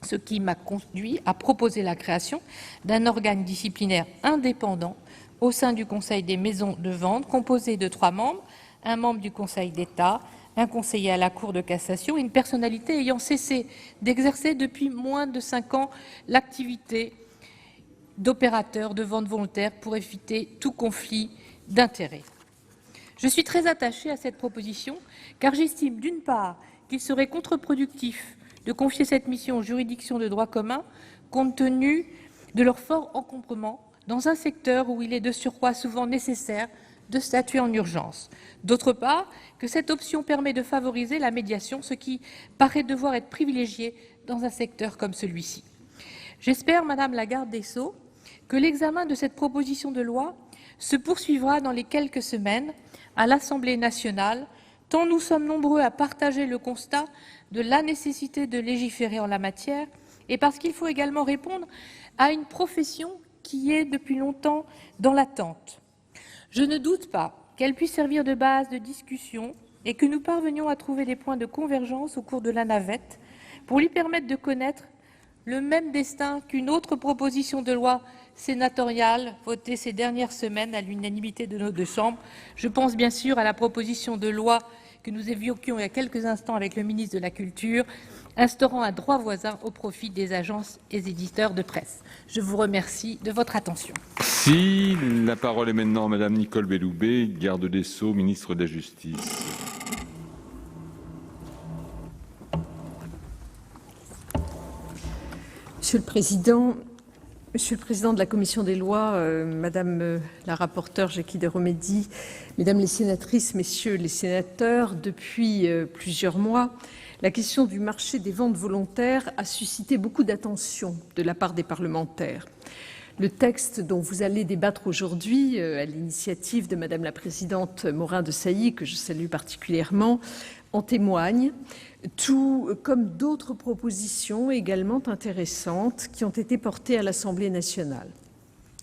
Ce qui m'a conduit à proposer la création d'un organe disciplinaire indépendant au sein du Conseil des maisons de vente, composé de 3 membres, un membre du Conseil d'État, un conseiller à la Cour de cassation et une personnalité ayant cessé d'exercer depuis moins de 5 ans l'activité d'opérateur de vente volontaire pour éviter tout conflit d'intérêts. Je suis très attachée à cette proposition car j'estime d'une part qu'il serait contre-productif de confier cette mission aux juridictions de droit commun compte tenu de leur fort encombrement dans un secteur où il est de surcroît souvent nécessaire de statuer en urgence. D'autre part, que cette option permet de favoriser la médiation, ce qui paraît devoir être privilégié dans un secteur comme celui-ci. J'espère, Madame la garde des Sceaux, que l'examen de cette proposition de loi se poursuivra dans les quelques semaines à l'Assemblée nationale, tant nous sommes nombreux à partager le constat de la nécessité de légiférer en la matière et parce qu'il faut également répondre à une profession qui est depuis longtemps dans l'attente. Je ne doute pas qu'elle puisse servir de base de discussion et que nous parvenions à trouver des points de convergence au cours de la navette pour lui permettre de connaître le même destin qu'une autre proposition de loi sénatoriale votée ces dernières semaines à l'unanimité de nos 2 chambres. Je pense bien sûr à la proposition de loi que nous évoquions il y a quelques instants avec le ministre de la Culture, instaurant un droit voisin au profit des agences et éditeurs de presse. Je vous remercie de votre attention. Si la parole est maintenant à Madame Nicole Belloubet, garde des Sceaux, ministre de la Justice. Monsieur le Président de la Commission des lois, Madame la rapporteure Jacky Deromedi, Mesdames les sénatrices, Messieurs les sénateurs, depuis plusieurs mois, la question du marché des ventes volontaires a suscité beaucoup d'attention de la part des parlementaires. Le texte dont vous allez débattre aujourd'hui, à l'initiative de Madame la Présidente Morin-Desailly, que je salue particulièrement, en témoigne, tout comme d'autres propositions également intéressantes qui ont été portées à l'Assemblée nationale.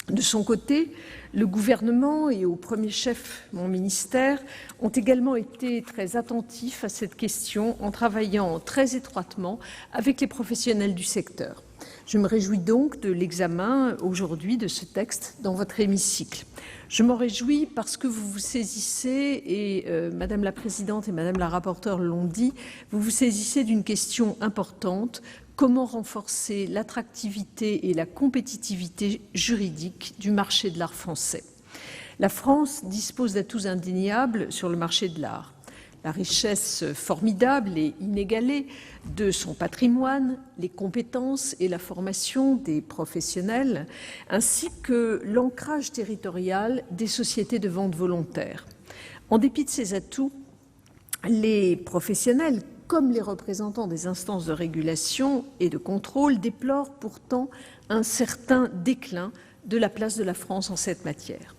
De son côté, le gouvernement et au premier chef mon ministère ont également été très attentifs à cette question en travaillant très étroitement avec les professionnels du secteur. Je me réjouis donc de l'examen aujourd'hui de ce texte dans votre hémicycle. Je m'en réjouis parce que vous vous saisissez, et Madame la Présidente et Madame la rapporteure l'ont dit, vous vous saisissez d'une question importante: comment renforcer l'attractivité et la compétitivité juridique du marché de l'art français. La France dispose d'atouts indéniables sur le marché de l'art. La richesse formidable et inégalée de son patrimoine, les compétences et la formation des professionnels, ainsi que l'ancrage territorial des sociétés de vente volontaire. En dépit de ces atouts, les professionnels, comme les représentants des instances de régulation et de contrôle, déplorent pourtant un certain déclin de la place de la France en cette matière.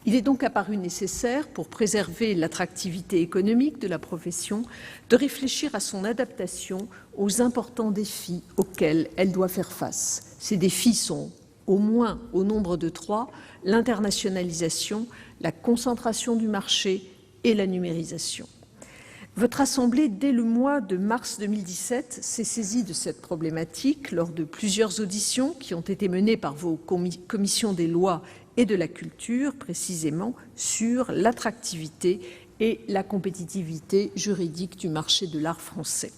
Il est donc apparu nécessaire, pour préserver l'attractivité économique de la profession, de réfléchir à son adaptation aux importants défis auxquels elle doit faire face. Ces défis sont au moins au nombre de 3, l'internationalisation, la concentration du marché et la numérisation. Votre Assemblée, dès le mois de mars 2017, s'est saisie de cette problématique lors de plusieurs auditions qui ont été menées par vos commissions des lois et de la culture, précisément sur l'attractivité et la compétitivité juridique du marché de l'art français.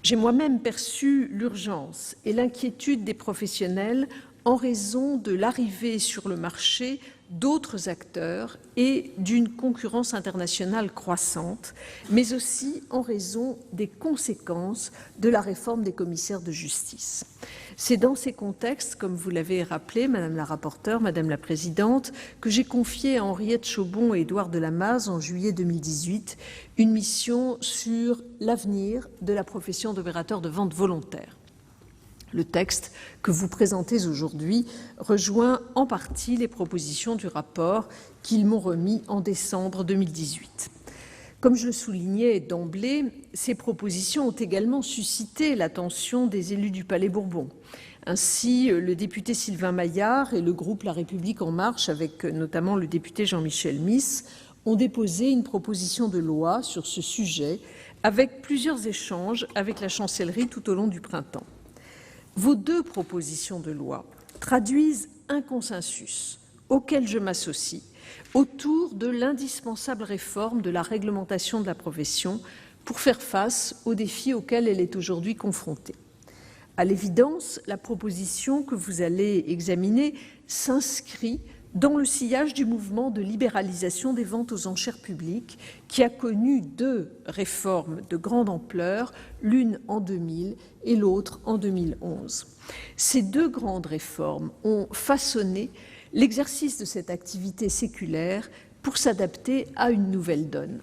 J'ai moi-même perçu l'urgence et l'inquiétude des professionnels en raison de l'arrivée sur le marché d'autres acteurs et d'une concurrence internationale croissante, mais aussi en raison des conséquences de la réforme des commissaires de justice. C'est dans ces contextes, comme vous l'avez rappelé, Madame la rapporteure, Madame la Présidente, que j'ai confié à Henriette Chaubon et Édouard de Lamaze en juillet 2018 une mission sur l'avenir de la profession d'opérateur de vente volontaire. Le texte que vous présentez aujourd'hui rejoint en partie les propositions du rapport qu'ils m'ont remis en décembre 2018. Comme je le soulignais d'emblée, ces propositions ont également suscité l'attention des élus du Palais Bourbon. Ainsi, le député Sylvain Maillard et le groupe La République En Marche, avec notamment le député Jean-Michel Miss, ont déposé une proposition de loi sur ce sujet, avec plusieurs échanges avec la chancellerie tout au long du printemps. Vos deux propositions de loi traduisent un consensus auquel je m'associe autour de l'indispensable réforme de la réglementation de la profession pour faire face aux défis auxquels elle est aujourd'hui confrontée. À l'évidence, la proposition que vous allez examiner s'inscrit dans le sillage du mouvement de libéralisation des ventes aux enchères publiques qui a connu deux réformes de grande ampleur, l'une en 2000 et l'autre en 2011. Ces deux grandes réformes ont façonné l'exercice de cette activité séculaire pour s'adapter à une nouvelle donne.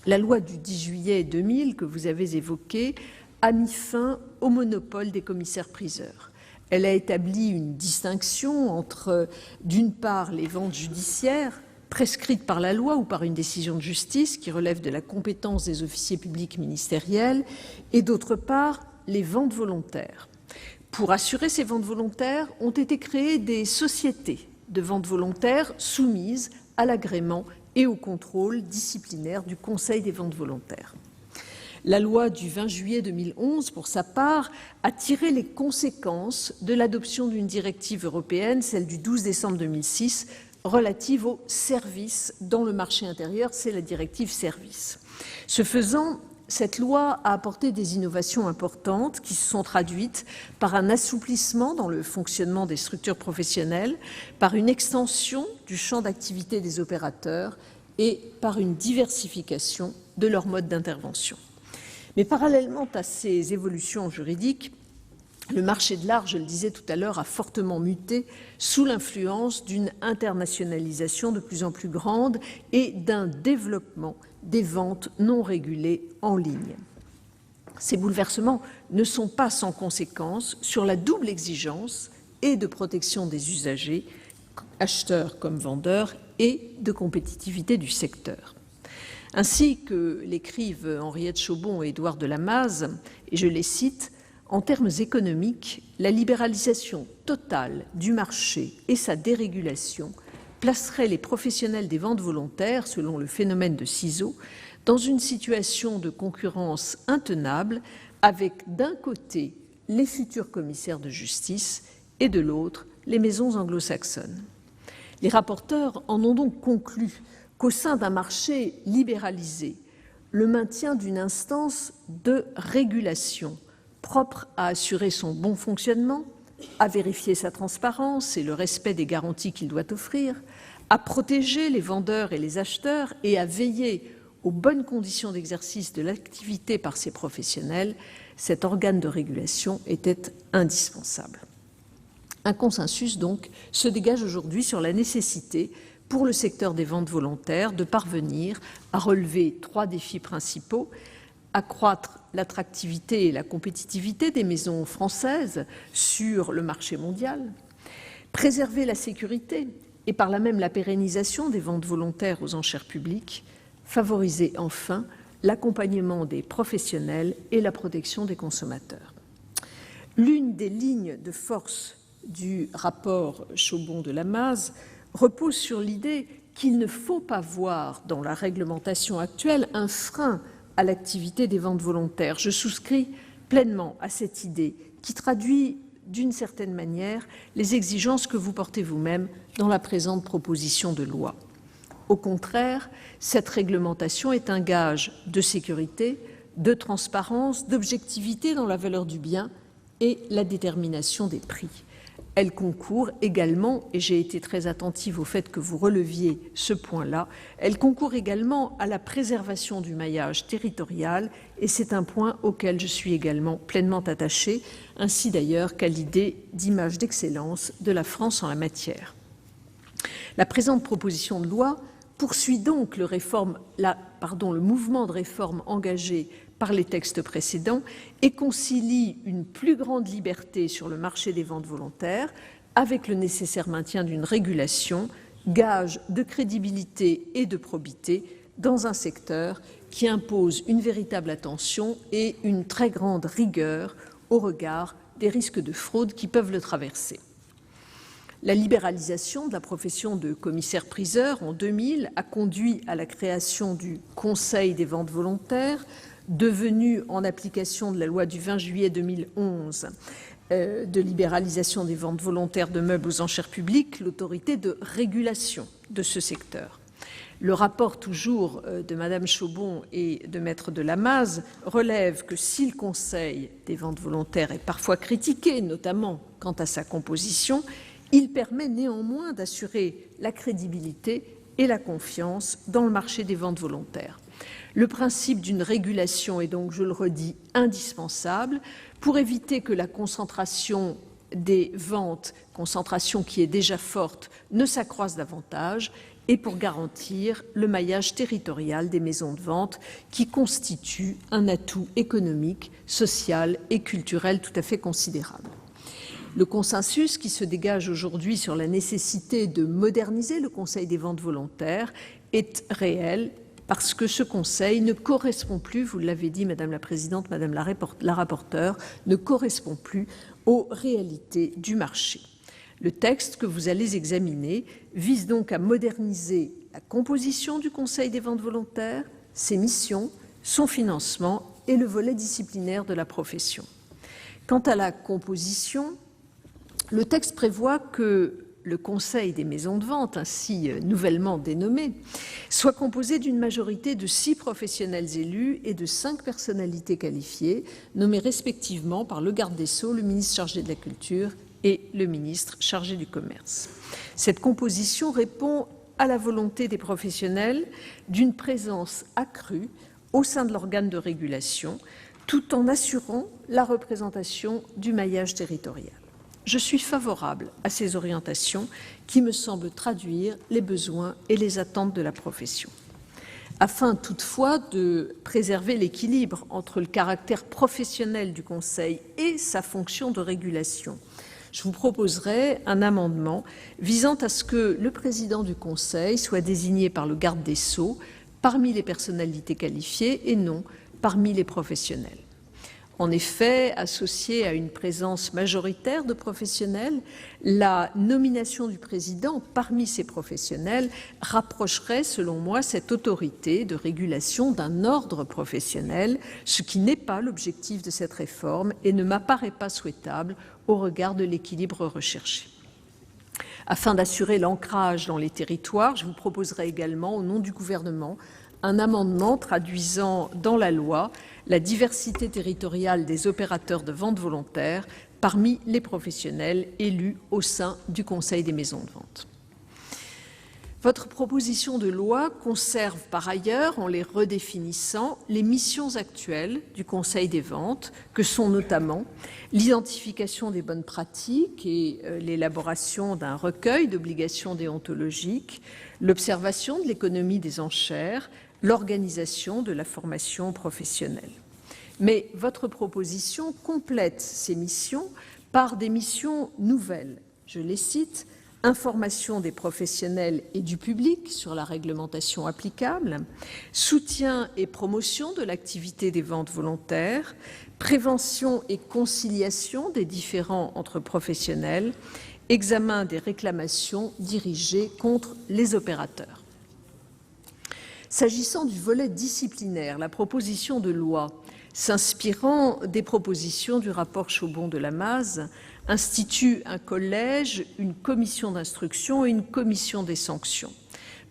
La loi du 10 juillet 2000 que vous avez évoquée a mis fin au monopole des commissaires-priseurs. Elle a établi une distinction entre, d'une part, les ventes judiciaires prescrites par la loi ou par une décision de justice qui relève de la compétence des officiers publics ministériels, et d'autre part, les ventes volontaires. Pour assurer ces ventes volontaires, ont été créées des sociétés de ventes volontaires soumises à l'agrément et au contrôle disciplinaire du Conseil des ventes volontaires. La loi du 20 juillet 2011, pour sa part, a tiré les conséquences de l'adoption d'une directive européenne, celle du 12 décembre 2006, relative aux services dans le marché intérieur, c'est la directive services. Ce faisant, cette loi a apporté des innovations importantes qui se sont traduites par un assouplissement dans le fonctionnement des structures professionnelles, par une extension du champ d'activité des opérateurs et par une diversification de leurs modes d'intervention. Mais parallèlement à ces évolutions juridiques, le marché de l'art, je le disais tout à l'heure, a fortement muté sous l'influence d'une internationalisation de plus en plus grande et d'un développement des ventes non régulées en ligne. Ces bouleversements ne sont pas sans conséquences sur la double exigence et de protection des usagers, acheteurs comme vendeurs, et de compétitivité du secteur. Ainsi que l'écrivent Henriette Chaubon et Édouard de Lamaze, et je les cite, « En termes économiques, la libéralisation totale du marché et sa dérégulation placerait les professionnels des ventes volontaires, selon le phénomène de ciseaux, dans une situation de concurrence intenable avec d'un côté les futurs commissaires de justice et de l'autre les maisons anglo-saxonnes. » Les rapporteurs en ont donc conclu qu'au sein d'un marché libéralisé, le maintien d'une instance de régulation propre à assurer son bon fonctionnement, à vérifier sa transparence et le respect des garanties qu'il doit offrir, à protéger les vendeurs et les acheteurs et à veiller aux bonnes conditions d'exercice de l'activité par ces professionnels, cet organe de régulation était indispensable. Un consensus, donc, se dégage aujourd'hui sur la nécessité pour le secteur des ventes volontaires de parvenir à relever 3 défis principaux: accroître l'attractivité et la compétitivité des maisons françaises sur le marché mondial, préserver la sécurité et par là même la pérennisation des ventes volontaires aux enchères publiques, favoriser enfin l'accompagnement des professionnels et la protection des consommateurs. L'une des lignes de force du rapport Chaubon de Lamaze repose sur l'idée qu'il ne faut pas voir dans la réglementation actuelle un frein à l'activité des ventes volontaires. Je souscris pleinement à cette idée qui traduit d'une certaine manière les exigences que vous portez vous-même dans la présente proposition de loi. Au contraire, cette réglementation est un gage de sécurité, de transparence, d'objectivité dans la valeur du bien et la détermination des prix. Elle concourt également, et j'ai été très attentive au fait que vous releviez ce point-là, elle concourt également à la préservation du maillage territorial, et c'est un point auquel je suis également pleinement attachée, ainsi d'ailleurs qu'à l'idée d'image d'excellence de la France en la matière. La présente proposition de loi poursuit donc le mouvement de réforme engagé par les textes précédents et concilie une plus grande liberté sur le marché des ventes volontaires avec le nécessaire maintien d'une régulation, gage de crédibilité et de probité dans un secteur qui impose une véritable attention et une très grande rigueur au regard des risques de fraude qui peuvent le traverser. La libéralisation de la profession de commissaire-priseur en 2000 a conduit à la création du Conseil des ventes volontaires, devenu, en application de la loi du 20 juillet 2011 de libéralisation des ventes volontaires de meubles aux enchères publiques, l'autorité de régulation de ce secteur. Le rapport toujours de Madame Chaubon et de Maître de Lamaze relève que si le Conseil des ventes volontaires est parfois critiqué, notamment quant à sa composition, il permet néanmoins d'assurer la crédibilité et la confiance dans le marché des ventes volontaires. Le principe d'une régulation est donc, je le redis, indispensable pour éviter que la concentration des ventes, concentration qui est déjà forte, ne s'accroisse davantage et pour garantir le maillage territorial des maisons de vente qui constitue un atout économique, social et culturel tout à fait considérable. Le consensus qui se dégage aujourd'hui sur la nécessité de moderniser le Conseil des ventes volontaires est réel parce que ce Conseil ne correspond plus, vous l'avez dit Madame la Présidente, Madame la rapporteure, ne correspond plus aux réalités du marché. Le texte que vous allez examiner vise donc à moderniser la composition du Conseil des ventes volontaires, ses missions, son financement et le volet disciplinaire de la profession. Quant à la composition, le texte prévoit que le Conseil des maisons de vente, ainsi nouvellement dénommé, soit composé d'une majorité de 6 professionnels élus et de 5 personnalités qualifiées, nommées respectivement par le garde des Sceaux, le ministre chargé de la Culture et le ministre chargé du Commerce. Cette composition répond à la volonté des professionnels d'une présence accrue au sein de l'organe de régulation, tout en assurant la représentation du maillage territorial. Je suis favorable à ces orientations qui me semblent traduire les besoins et les attentes de la profession. Afin toutefois de préserver l'équilibre entre le caractère professionnel du Conseil et sa fonction de régulation, je vous proposerai un amendement visant à ce que le président du Conseil soit désigné par le garde des Sceaux parmi les personnalités qualifiées et non parmi les professionnels. En effet, associée à une présence majoritaire de professionnels, la nomination du président parmi ces professionnels rapprocherait, selon moi, cette autorité de régulation d'un ordre professionnel, ce qui n'est pas l'objectif de cette réforme et ne m'apparaît pas souhaitable au regard de l'équilibre recherché. Afin d'assurer l'ancrage dans les territoires, je vous proposerai également, au nom du gouvernement, un amendement traduisant dans la loi la diversité territoriale des opérateurs de vente volontaire parmi les professionnels élus au sein du Conseil des maisons de vente. Votre proposition de loi conserve par ailleurs, en les redéfinissant, les missions actuelles du Conseil des ventes, que sont notamment l'identification des bonnes pratiques et l'élaboration d'un recueil d'obligations déontologiques, l'observation de l'économie des enchères, l'organisation de la formation professionnelle. Mais votre proposition complète ces missions par des missions nouvelles. Je les cite: information des professionnels et du public sur la réglementation applicable, soutien et promotion de l'activité des ventes volontaires, prévention et conciliation des différends entre professionnels, examen des réclamations dirigées contre les opérateurs. S'agissant du volet disciplinaire, la proposition de loi, s'inspirant des propositions du rapport Chaubon de Lamaze, institue un collège, une commission d'instruction et une commission des sanctions.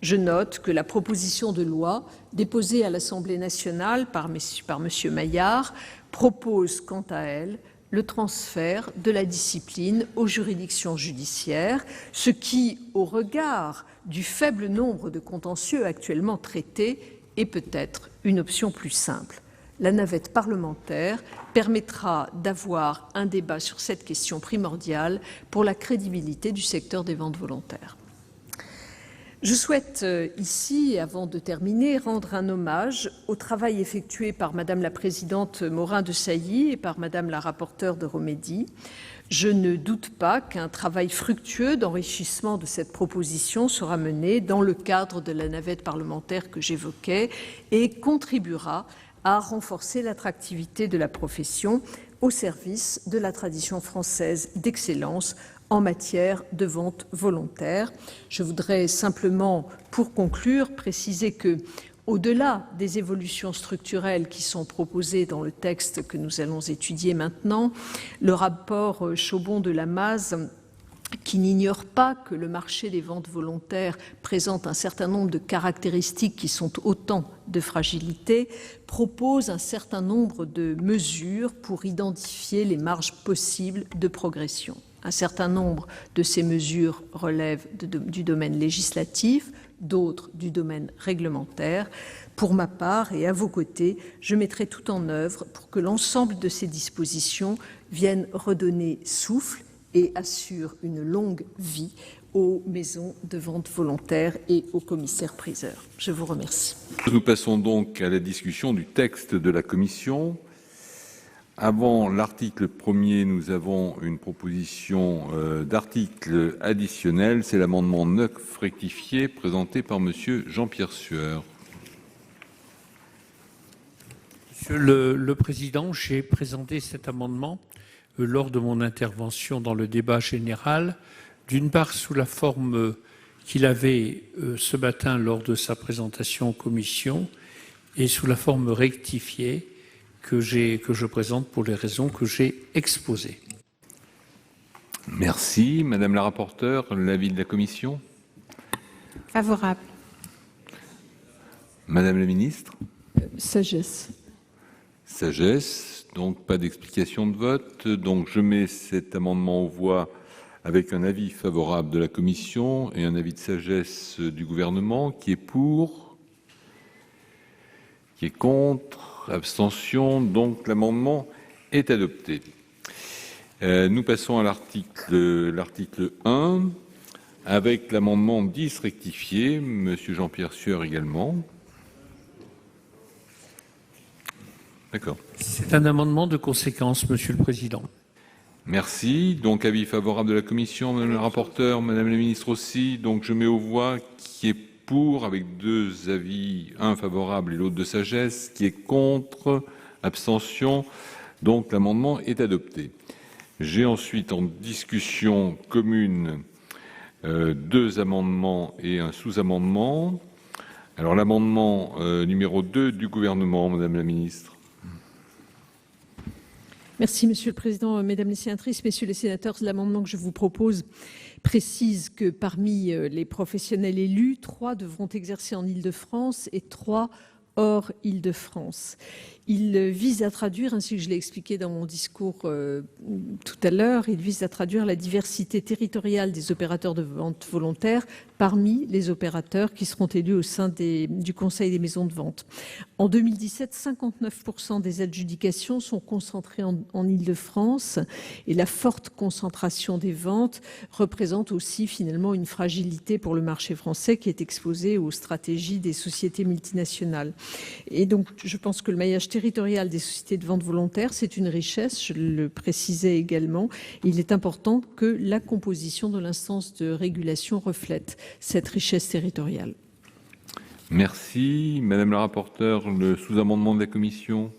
Je note que la proposition de loi déposée à l'Assemblée nationale par M. Maillard propose, quant à elle, le transfert de la discipline aux juridictions judiciaires, ce qui, au regard du faible nombre de contentieux actuellement traités, est peut-être une option plus simple. La navette parlementaire permettra d'avoir un débat sur cette question primordiale pour la crédibilité du secteur des ventes volontaires. Je souhaite ici, avant de terminer, rendre un hommage au travail effectué par Madame la Présidente Morin-Desailly et par Madame la Rapporteure de Romédy. Je ne doute pas qu'un travail fructueux d'enrichissement de cette proposition sera mené dans le cadre de la navette parlementaire que j'évoquais et contribuera à renforcer l'attractivité de la profession au service de la tradition française d'excellence en matière de vente volontaire. Je voudrais simplement, pour conclure, préciser que, au-delà des évolutions structurelles qui sont proposées dans le texte que nous allons étudier maintenant, le rapport Chaubon de Lamaze, qui n'ignore pas que le marché des ventes volontaires présente un certain nombre de caractéristiques qui sont autant de fragilités, propose un certain nombre de mesures pour identifier les marges possibles de progression. Un certain nombre de ces mesures relèvent du domaine législatif, d'autres du domaine réglementaire. Pour ma part, et à vos côtés, je mettrai tout en œuvre pour que l'ensemble de ces dispositions viennent redonner souffle et assure une longue vie aux maisons de vente volontaire et aux commissaires-priseurs. Je vous remercie. Nous passons donc à la discussion du texte de la Commission. Avant l'article 1er, nous avons une proposition d'article additionnel. C'est l'amendement 9 rectifié présenté par Monsieur Jean-Pierre Sueur. Monsieur le Président, j'ai présenté cet amendement lors de mon intervention dans le débat général, d'une part sous la forme qu'il avait ce matin lors de sa présentation en commission et sous la forme rectifiée que je présente pour les raisons que j'ai exposées. Merci. Madame la rapporteure, l'avis de la commission? Favorable. Madame la ministre? Sagesse. Sagesse. Donc, pas d'explication de vote. Donc, je mets cet amendement aux voix avec un avis favorable de la commission et un avis de sagesse du gouvernement. Qui est pour? Qui est contre? Abstention. Donc, l'amendement est adopté. Nous passons à l'article 1 avec l'amendement 10 rectifié. Monsieur Jean-Pierre Sueur également. D'accord. C'est un amendement de conséquence, Monsieur le Président. Merci. Donc, avis favorable de la commission, Madame la rapporteure, Madame la ministre aussi. Donc, je mets aux voix qui est pour, avec deux avis, un favorable et l'autre de sagesse, qui est contre, abstention. Donc, l'amendement est adopté. J'ai ensuite en discussion commune deux amendements et un sous-amendement. Alors, l'amendement numéro 2 du gouvernement, Madame la ministre. Merci, Monsieur le Président. Mesdames les sénatrices, Messieurs les sénateurs, l'amendement que je vous propose précise que parmi les professionnels élus, 3 devront exercer en Île-de-France et 3 hors Île-de-France. Il vise à traduire, ainsi que je l'ai expliqué dans mon discours tout à l'heure, il vise à traduire la diversité territoriale des opérateurs de vente volontaire parmi les opérateurs qui seront élus au sein du Conseil des maisons de vente. En 2017, 59% des adjudications sont concentrées en Île-de-France et la forte concentration des ventes représente aussi finalement une fragilité pour le marché français qui est exposé aux stratégies des sociétés multinationales. Et donc, je pense que le maillage territorial des sociétés de vente volontaire, c'est une richesse, je le précisais également. Il est important que la composition de l'instance de régulation reflète cette richesse territoriale. Merci. Madame la rapporteure, le sous-amendement de la commission.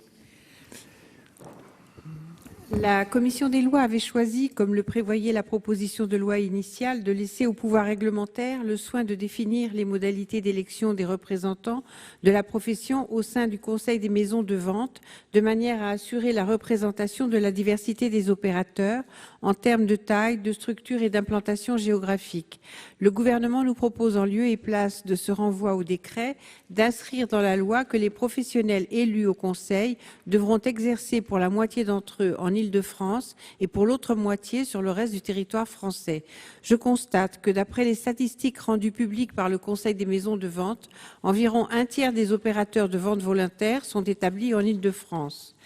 La commission des lois avait choisi, comme le prévoyait la proposition de loi initiale, de laisser au pouvoir réglementaire le soin de définir les modalités d'élection des représentants de la profession au sein du Conseil des maisons de vente, de manière à assurer la représentation de la diversité des opérateurs en termes de taille, de structure et d'implantation géographique. Le gouvernement nous propose en lieu et place de ce renvoi au décret d'inscrire dans la loi que les professionnels élus au Conseil devront exercer pour la moitié d'entre eux en Île-de-France et pour l'autre moitié sur le reste du territoire français. Je constate que d'après les statistiques rendues publiques par le Conseil des maisons de vente, environ un tiers des opérateurs de vente volontaire sont établis en Île-de-France.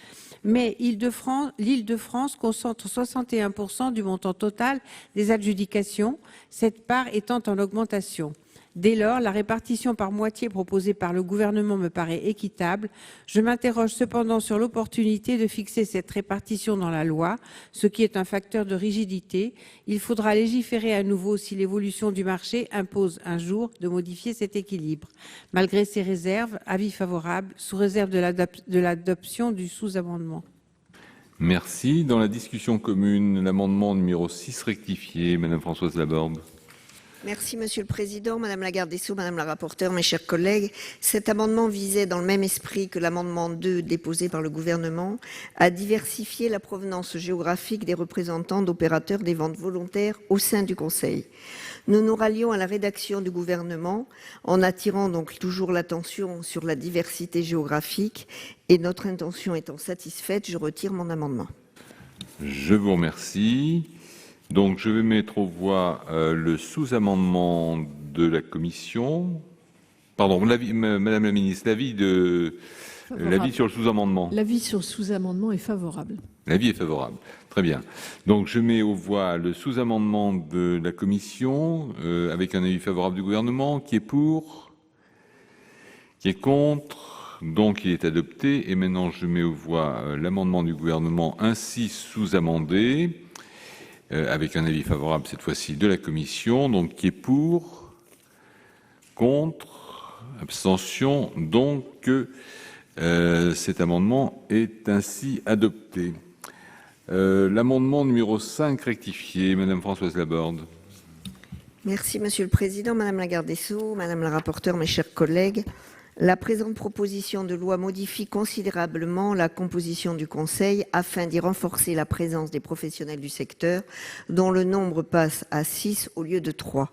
Mais l'Île-de-France concentre 61% du montant total des adjudications, cette part étant en augmentation. Dès lors, la répartition par moitié proposée par le gouvernement me paraît équitable. Je m'interroge cependant sur l'opportunité de fixer cette répartition dans la loi, ce qui est un facteur de rigidité. Il faudra légiférer à nouveau si l'évolution du marché impose un jour de modifier cet équilibre. Malgré ces réserves, avis favorable, sous réserve de l'adoption du sous-amendement. Merci. Dans la discussion commune, l'amendement numéro 6 rectifié, Madame Françoise Laborde. Merci, Monsieur le Président, Madame la garde des Sceaux, Madame la rapporteure, mes chers collègues. Cet amendement visait, dans le même esprit que l'amendement 2 déposé par le gouvernement, à diversifier la provenance géographique des représentants d'opérateurs des ventes volontaires au sein du Conseil. Nous nous rallions à la rédaction du gouvernement en attirant donc toujours l'attention sur la diversité géographique et notre intention étant satisfaite, je retire mon amendement. Je vous remercie. Donc, je vais mettre aux voix le sous-amendement de la commission. Pardon, Madame la ministre, l'avis sur le sous-amendement. L'avis sur le sous-amendement est favorable. L'avis est favorable. Très bien. Donc, je mets aux voix le sous-amendement de la commission avec un avis favorable du gouvernement. Qui est pour? Qui est contre? Donc, il est adopté. Et maintenant, je mets aux voix l'amendement du gouvernement ainsi sous-amendé. Avec un avis favorable cette fois-ci de la commission, donc qui est pour, contre, abstention, donc cet amendement est ainsi adopté. L'amendement numéro 5 rectifié, Madame Françoise Laborde. Merci, Monsieur le Président, Madame la garde des Sceaux, Madame la rapporteure, mes chers collègues. La présente proposition de loi modifie considérablement la composition du Conseil afin d'y renforcer la présence des professionnels du secteur, dont le nombre passe à 6 au lieu de 3.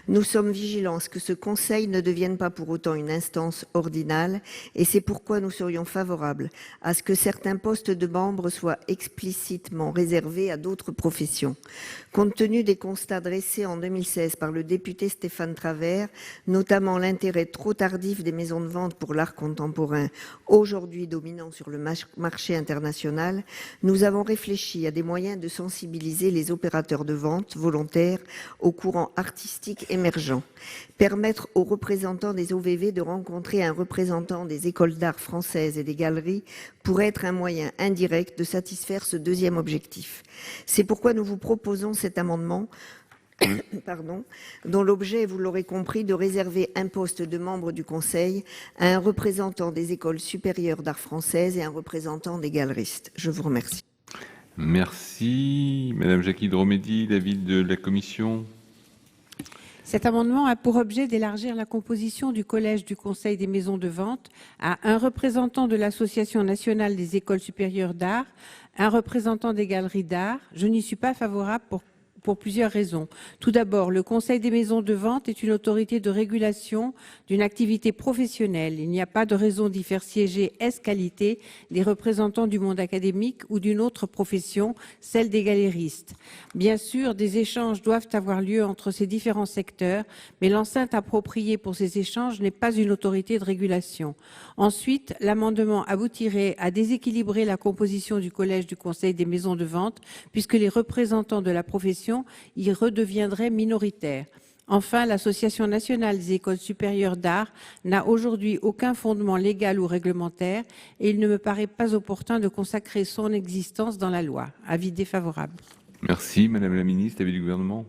Nous sommes vigilants à ce que ce Conseil ne devienne pas pour autant une instance ordinale, et c'est pourquoi nous serions favorables à ce que certains postes de membres soient explicitement réservés à d'autres professions. Compte tenu des constats dressés en 2016 par le député Stéphane Travert, notamment l'intérêt trop tardif des maisons de vente pour l'art contemporain, aujourd'hui dominant sur le marché international, nous avons réfléchi à des moyens de sensibiliser les opérateurs de vente volontaires aux courants artistiques émergents. Permettre aux représentants des OVV de rencontrer un représentant des écoles d'art françaises et des galeries pourrait être un moyen indirect de satisfaire ce deuxième objectif. C'est pourquoi nous vous proposons cet amendement dont l'objet est, vous l'aurez compris, de réserver un poste de membre du Conseil à un représentant des écoles supérieures d'art françaises et un représentant des galeristes. Je vous remercie. Merci. Madame Jacky Dromédy, l'avis de la Commission. Cet amendement a pour objet d'élargir la composition du collège du Conseil des maisons de vente à un représentant de l'Association nationale des écoles supérieures d'art, un représentant des galeries d'art. Je n'y suis pas favorable pour plusieurs raisons. Tout d'abord, le Conseil des maisons de vente est une autorité de régulation d'une activité professionnelle. Il n'y a pas de raison d'y faire siéger ès-qualité des représentants du monde académique ou d'une autre profession, celle des galéristes. Bien sûr, des échanges doivent avoir lieu entre ces différents secteurs, mais l'enceinte appropriée pour ces échanges n'est pas une autorité de régulation. Ensuite, l'amendement aboutirait à déséquilibrer la composition du collège du Conseil des maisons de vente, puisque les représentants de la profession y redeviendraient minoritaires. Enfin, l'Association nationale des écoles supérieures d'art n'a aujourd'hui aucun fondement légal ou réglementaire et il ne me paraît pas opportun de consacrer son existence dans la loi. Avis défavorable. Merci. Madame la Ministre, l'avis du Gouvernement.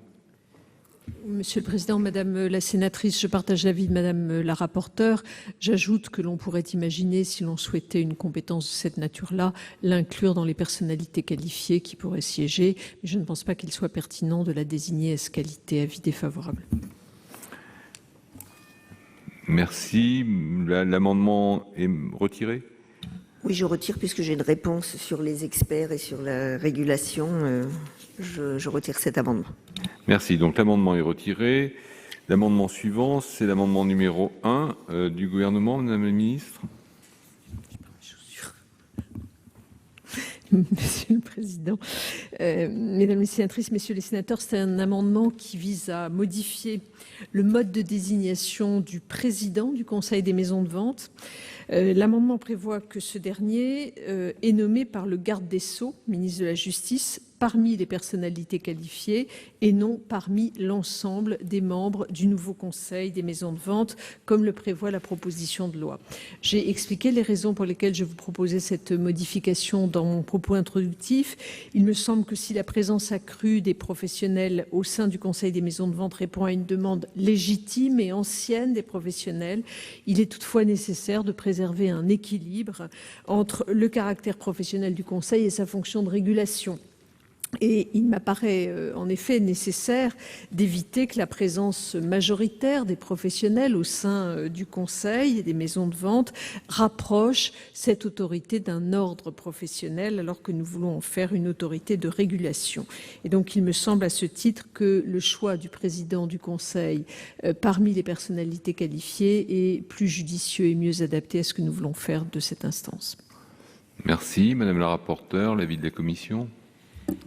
Monsieur le Président, Madame la Sénatrice, je partage l'avis de Madame la rapporteure. J'ajoute que l'on pourrait imaginer, si l'on souhaitait une compétence de cette nature-là, l'inclure dans les personnalités qualifiées qui pourraient siéger. Mais je ne pense pas qu'il soit pertinent de la désigner ès-qualité. Avis défavorable. Merci. L'amendement est retiré ? Oui, je retire puisque j'ai une réponse sur les experts et sur la régulation. Je retire cet amendement. Merci. Donc l'amendement est retiré. L'amendement suivant, c'est l'amendement numéro 1 du gouvernement, Madame la Ministre. Monsieur le Président, Mesdames les sénatrices, Messieurs les sénateurs, c'est un amendement qui vise à modifier le mode de désignation du président du Conseil des maisons de vente. L'amendement prévoit que ce dernier est nommé par le garde des Sceaux, ministre de la Justice, parmi les personnalités qualifiées et non parmi l'ensemble des membres du nouveau Conseil des maisons de vente, comme le prévoit la proposition de loi. J'ai expliqué les raisons pour lesquelles je vous proposais cette modification dans mon propos introductif. Il me semble que si la présence accrue des professionnels au sein du Conseil des maisons de vente répond à une demande légitime et ancienne des professionnels, il est toutefois nécessaire de préserver un équilibre entre le caractère professionnel du Conseil et sa fonction de régulation. Et il m'apparaît en effet nécessaire d'éviter que la présence majoritaire des professionnels au sein du Conseil et des maisons de vente rapproche cette autorité d'un ordre professionnel alors que nous voulons en faire une autorité de régulation. Et donc il me semble à ce titre que le choix du président du Conseil parmi les personnalités qualifiées est plus judicieux et mieux adapté à ce que nous voulons faire de cette instance. Merci. Madame la rapporteure, l'avis de la Commission.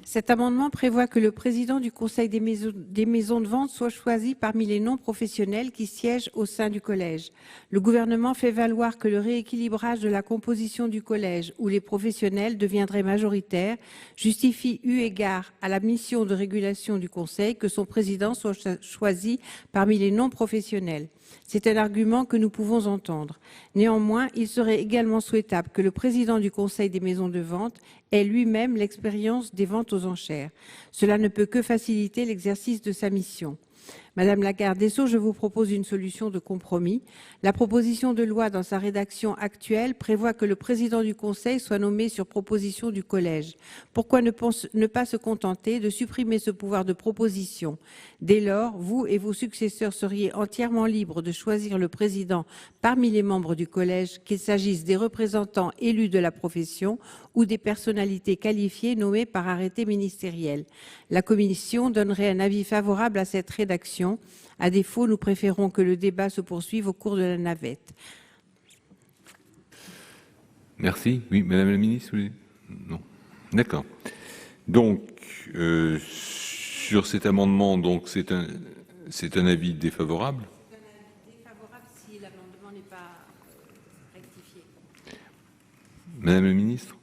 Cet amendement prévoit que le président du Conseil des maisons de vente soit choisi parmi les non-professionnels qui siègent au sein du collège. Le gouvernement fait valoir que le rééquilibrage de la composition du collège où les professionnels deviendraient majoritaires justifie, eu égard à la mission de régulation du Conseil, que son président soit choisi parmi les non-professionnels. C'est un argument que nous pouvons entendre. Néanmoins, il serait également souhaitable que le président du Conseil des maisons de vente ait lui-même l'expérience des ventes aux enchères. Cela ne peut que faciliter l'exercice de sa mission. Madame la garde des Sceaux, je vous propose une solution de compromis. La proposition de loi, dans sa rédaction actuelle, prévoit que le président du Conseil soit nommé sur proposition du Collège. Pourquoi ne pas se contenter de supprimer ce pouvoir de proposition? Dès lors, vous et vos successeurs seriez entièrement libres de choisir le président parmi les membres du Collège, qu'il s'agisse des représentants élus de la profession ou des personnalités qualifiées nommées par arrêté ministériel. La Commission donnerait un avis favorable à cette rédaction. À défaut, nous préférons que le débat se poursuive au cours de la navette. Merci. Oui, Madame la Ministre, oui. Non. D'accord. Donc, sur cet amendement, donc c'est un avis défavorable. C'est un avis défavorable si l'amendement n'est pas rectifié. Madame la Ministre.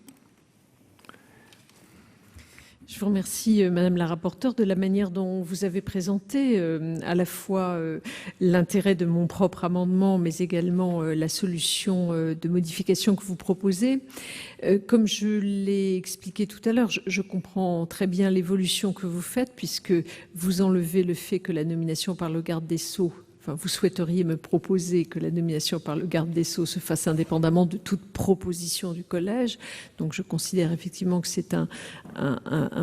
Je vous remercie, Madame la rapporteure, de la manière dont vous avez présenté à la fois l'intérêt de mon propre amendement, mais également la solution de modification que vous proposez. Comme je l'ai expliqué tout à l'heure, je comprends très bien l'évolution que vous faites, puisque vous enlevez le fait que la nomination par le garde des Sceaux, enfin, vous souhaiteriez me proposer que la nomination par le garde des Sceaux se fasse indépendamment de toute proposition du collège. Donc je considère effectivement que c'est un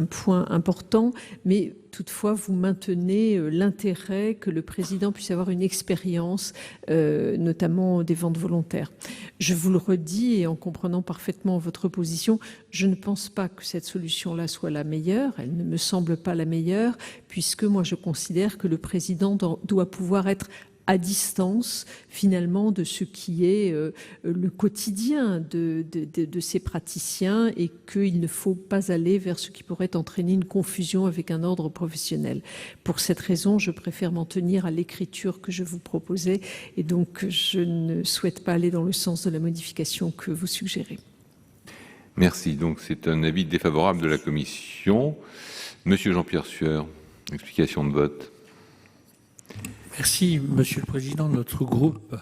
point important, mais toutefois vous maintenez l'intérêt que le président puisse avoir une expérience, notamment des ventes volontaires. Je vous le redis, et en comprenant parfaitement votre position, je ne pense pas que cette solution-là soit la meilleure. Elle ne me semble pas la meilleure, puisque moi je considère que le président doit pouvoir être à distance, finalement, de ce qui est le quotidien de ces praticiens, et qu'il ne faut pas aller vers ce qui pourrait entraîner une confusion avec un ordre professionnel. Pour cette raison, je préfère m'en tenir à l'écriture que je vous proposais, et donc je ne souhaite pas aller dans le sens de la modification que vous suggérez. Merci. Donc c'est un avis défavorable de la Commission. Monsieur Jean-Pierre Sueur, explication de vote. Merci, Monsieur le Président. Notre groupe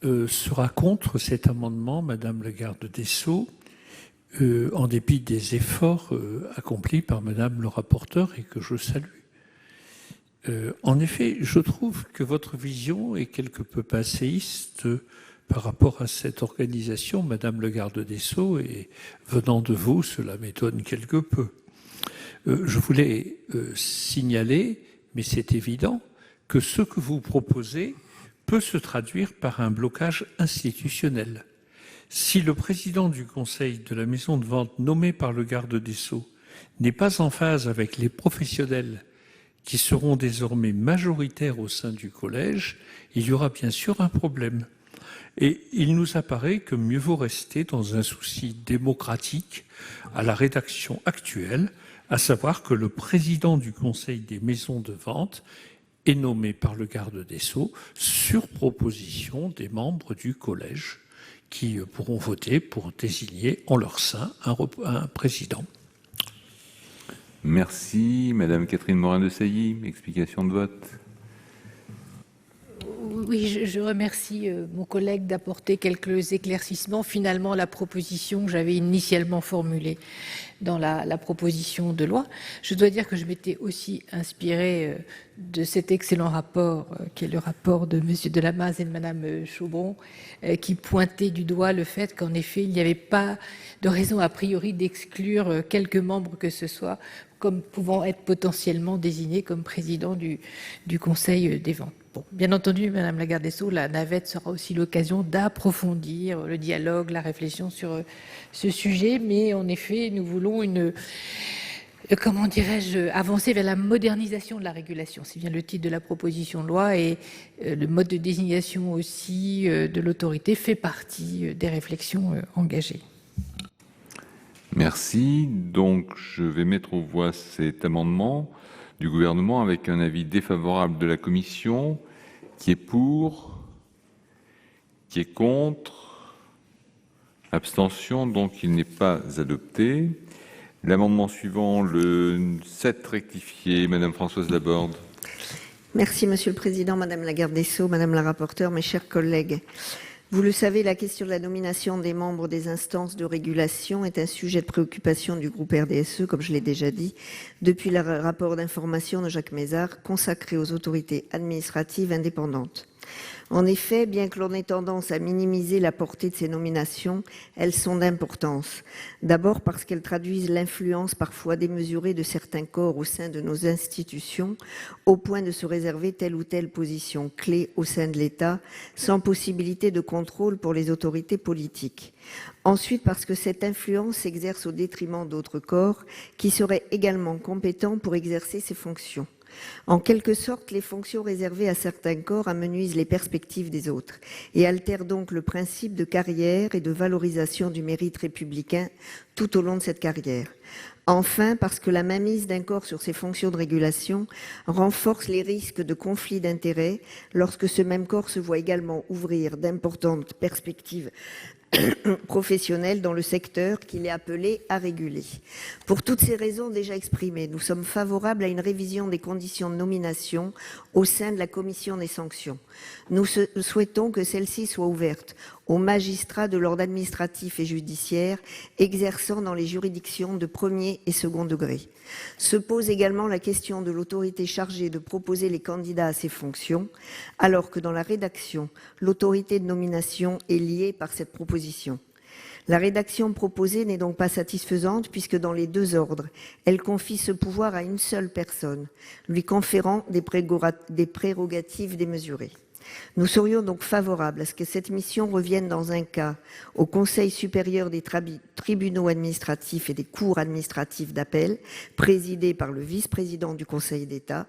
sera contre cet amendement, Madame la garde des Sceaux, en dépit des efforts accomplis par Madame le rapporteur et que je salue. En effet, je trouve que votre vision est quelque peu passéiste par rapport à cette organisation, Madame le garde des Sceaux, et venant de vous, cela m'étonne quelque peu. Je voulais signaler, mais c'est évident, que ce que vous proposez peut se traduire par un blocage institutionnel. Si le président du Conseil de la maison de vente nommé par le garde des Sceaux n'est pas en phase avec les professionnels qui seront désormais majoritaires au sein du collège, il y aura bien sûr un problème. Et il nous apparaît que mieux vaut rester dans un souci démocratique à la rédaction actuelle, à savoir que le président du Conseil des maisons de vente est nommé par le garde des Sceaux sur proposition des membres du collège qui pourront voter pour désigner en leur sein un président. Merci. Madame Catherine Morin-Desailly, explication de vote. Oui, je remercie mon collègue d'apporter quelques éclaircissements. Finalement, la proposition que j'avais initialement formulée dans la proposition de loi, je dois dire que je m'étais aussi inspirée de cet excellent rapport, qui est le rapport de M. Delamaze et de Mme Chaubron, qui pointait du doigt le fait qu'en effet, il n'y avait pas de raison a priori d'exclure quelques membres que ce soit comme pouvant être potentiellement désignés comme président du Conseil des ventes. Bon, bien entendu, Madame la garde des Sceaux, la navette sera aussi l'occasion d'approfondir le dialogue, la réflexion sur ce sujet, mais en effet, nous voulons comment dirais-je, avancer vers la modernisation de la régulation. C'est bien le titre de la proposition de loi, et le mode de désignation aussi de l'autorité fait partie des réflexions engagées. Merci. Donc, je vais mettre aux voix cet amendement du gouvernement avec un avis défavorable de la Commission. Qui est pour? Qui est contre? Abstention. Donc, il n'est pas adopté. L'amendement suivant, le 7 rectifié, Madame Françoise Laborde. Merci, Monsieur le Président, Madame la garde des Sceaux, Madame la rapporteure, mes chers collègues. Vous le savez, la question de la nomination des membres des instances de régulation est un sujet de préoccupation du groupe RDSE, comme je l'ai déjà dit, depuis le rapport d'information de Jacques Mézard consacré aux autorités administratives indépendantes. En effet, bien que l'on ait tendance à minimiser la portée de ces nominations, elles sont d'importance. D'abord parce qu'elles traduisent l'influence parfois démesurée de certains corps au sein de nos institutions, au point de se réserver telle ou telle position clé au sein de l'État, sans possibilité de contrôle pour les autorités politiques. Ensuite, parce que cette influence s'exerce au détriment d'autres corps qui seraient également compétents pour exercer ces fonctions. En quelque sorte, les fonctions réservées à certains corps amenuisent les perspectives des autres et altèrent donc le principe de carrière et de valorisation du mérite républicain tout au long de cette carrière. Enfin, parce que la mainmise d'un corps sur ses fonctions de régulation renforce les risques de conflit d'intérêts lorsque ce même corps se voit également ouvrir d'importantes perspectives professionnels dans le secteur qu'il est appelé à réguler. Pour toutes ces raisons déjà exprimées, nous sommes favorables à une révision des conditions de nomination au sein de la commission des sanctions. Nous souhaitons que celle-ci soit ouverte aux magistrats de l'ordre administratif et judiciaire exerçant dans les juridictions de premier et second degré. Se pose également la question de l'autorité chargée de proposer les candidats à ces fonctions, alors que dans la rédaction, l'autorité de nomination est liée par cette proposition. La rédaction proposée n'est donc pas satisfaisante puisque dans les deux ordres, elle confie ce pouvoir à une seule personne, lui conférant des prérogatives démesurées. Nous serions donc favorables à ce que cette mission revienne dans un cas au Conseil supérieur des tribunaux administratifs et des cours administratives d'appel, présidé par le vice-président du Conseil d'État,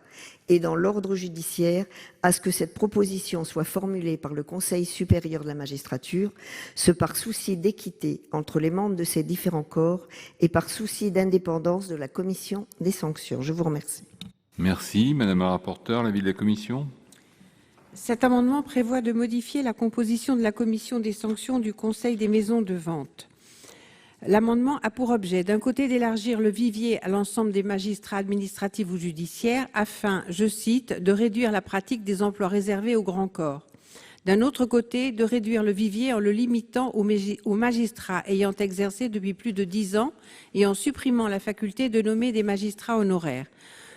et dans l'ordre judiciaire, à ce que cette proposition soit formulée par le Conseil supérieur de la magistrature, ce par souci d'équité entre les membres de ces différents corps et par souci d'indépendance de la commission des sanctions. Je vous remercie. Merci. Madame la rapporteure, l'avis de la commission ? Cet amendement prévoit de modifier la composition de la commission des sanctions du Conseil des maisons de vente. L'amendement a pour objet, d'un côté, d'élargir le vivier à l'ensemble des magistrats administratifs ou judiciaires afin, je cite, de réduire la pratique des emplois réservés aux grands corps. D'un autre côté, de réduire le vivier en le limitant aux magistrats ayant exercé depuis plus de 10 ans et en supprimant la faculté de nommer des magistrats honoraires.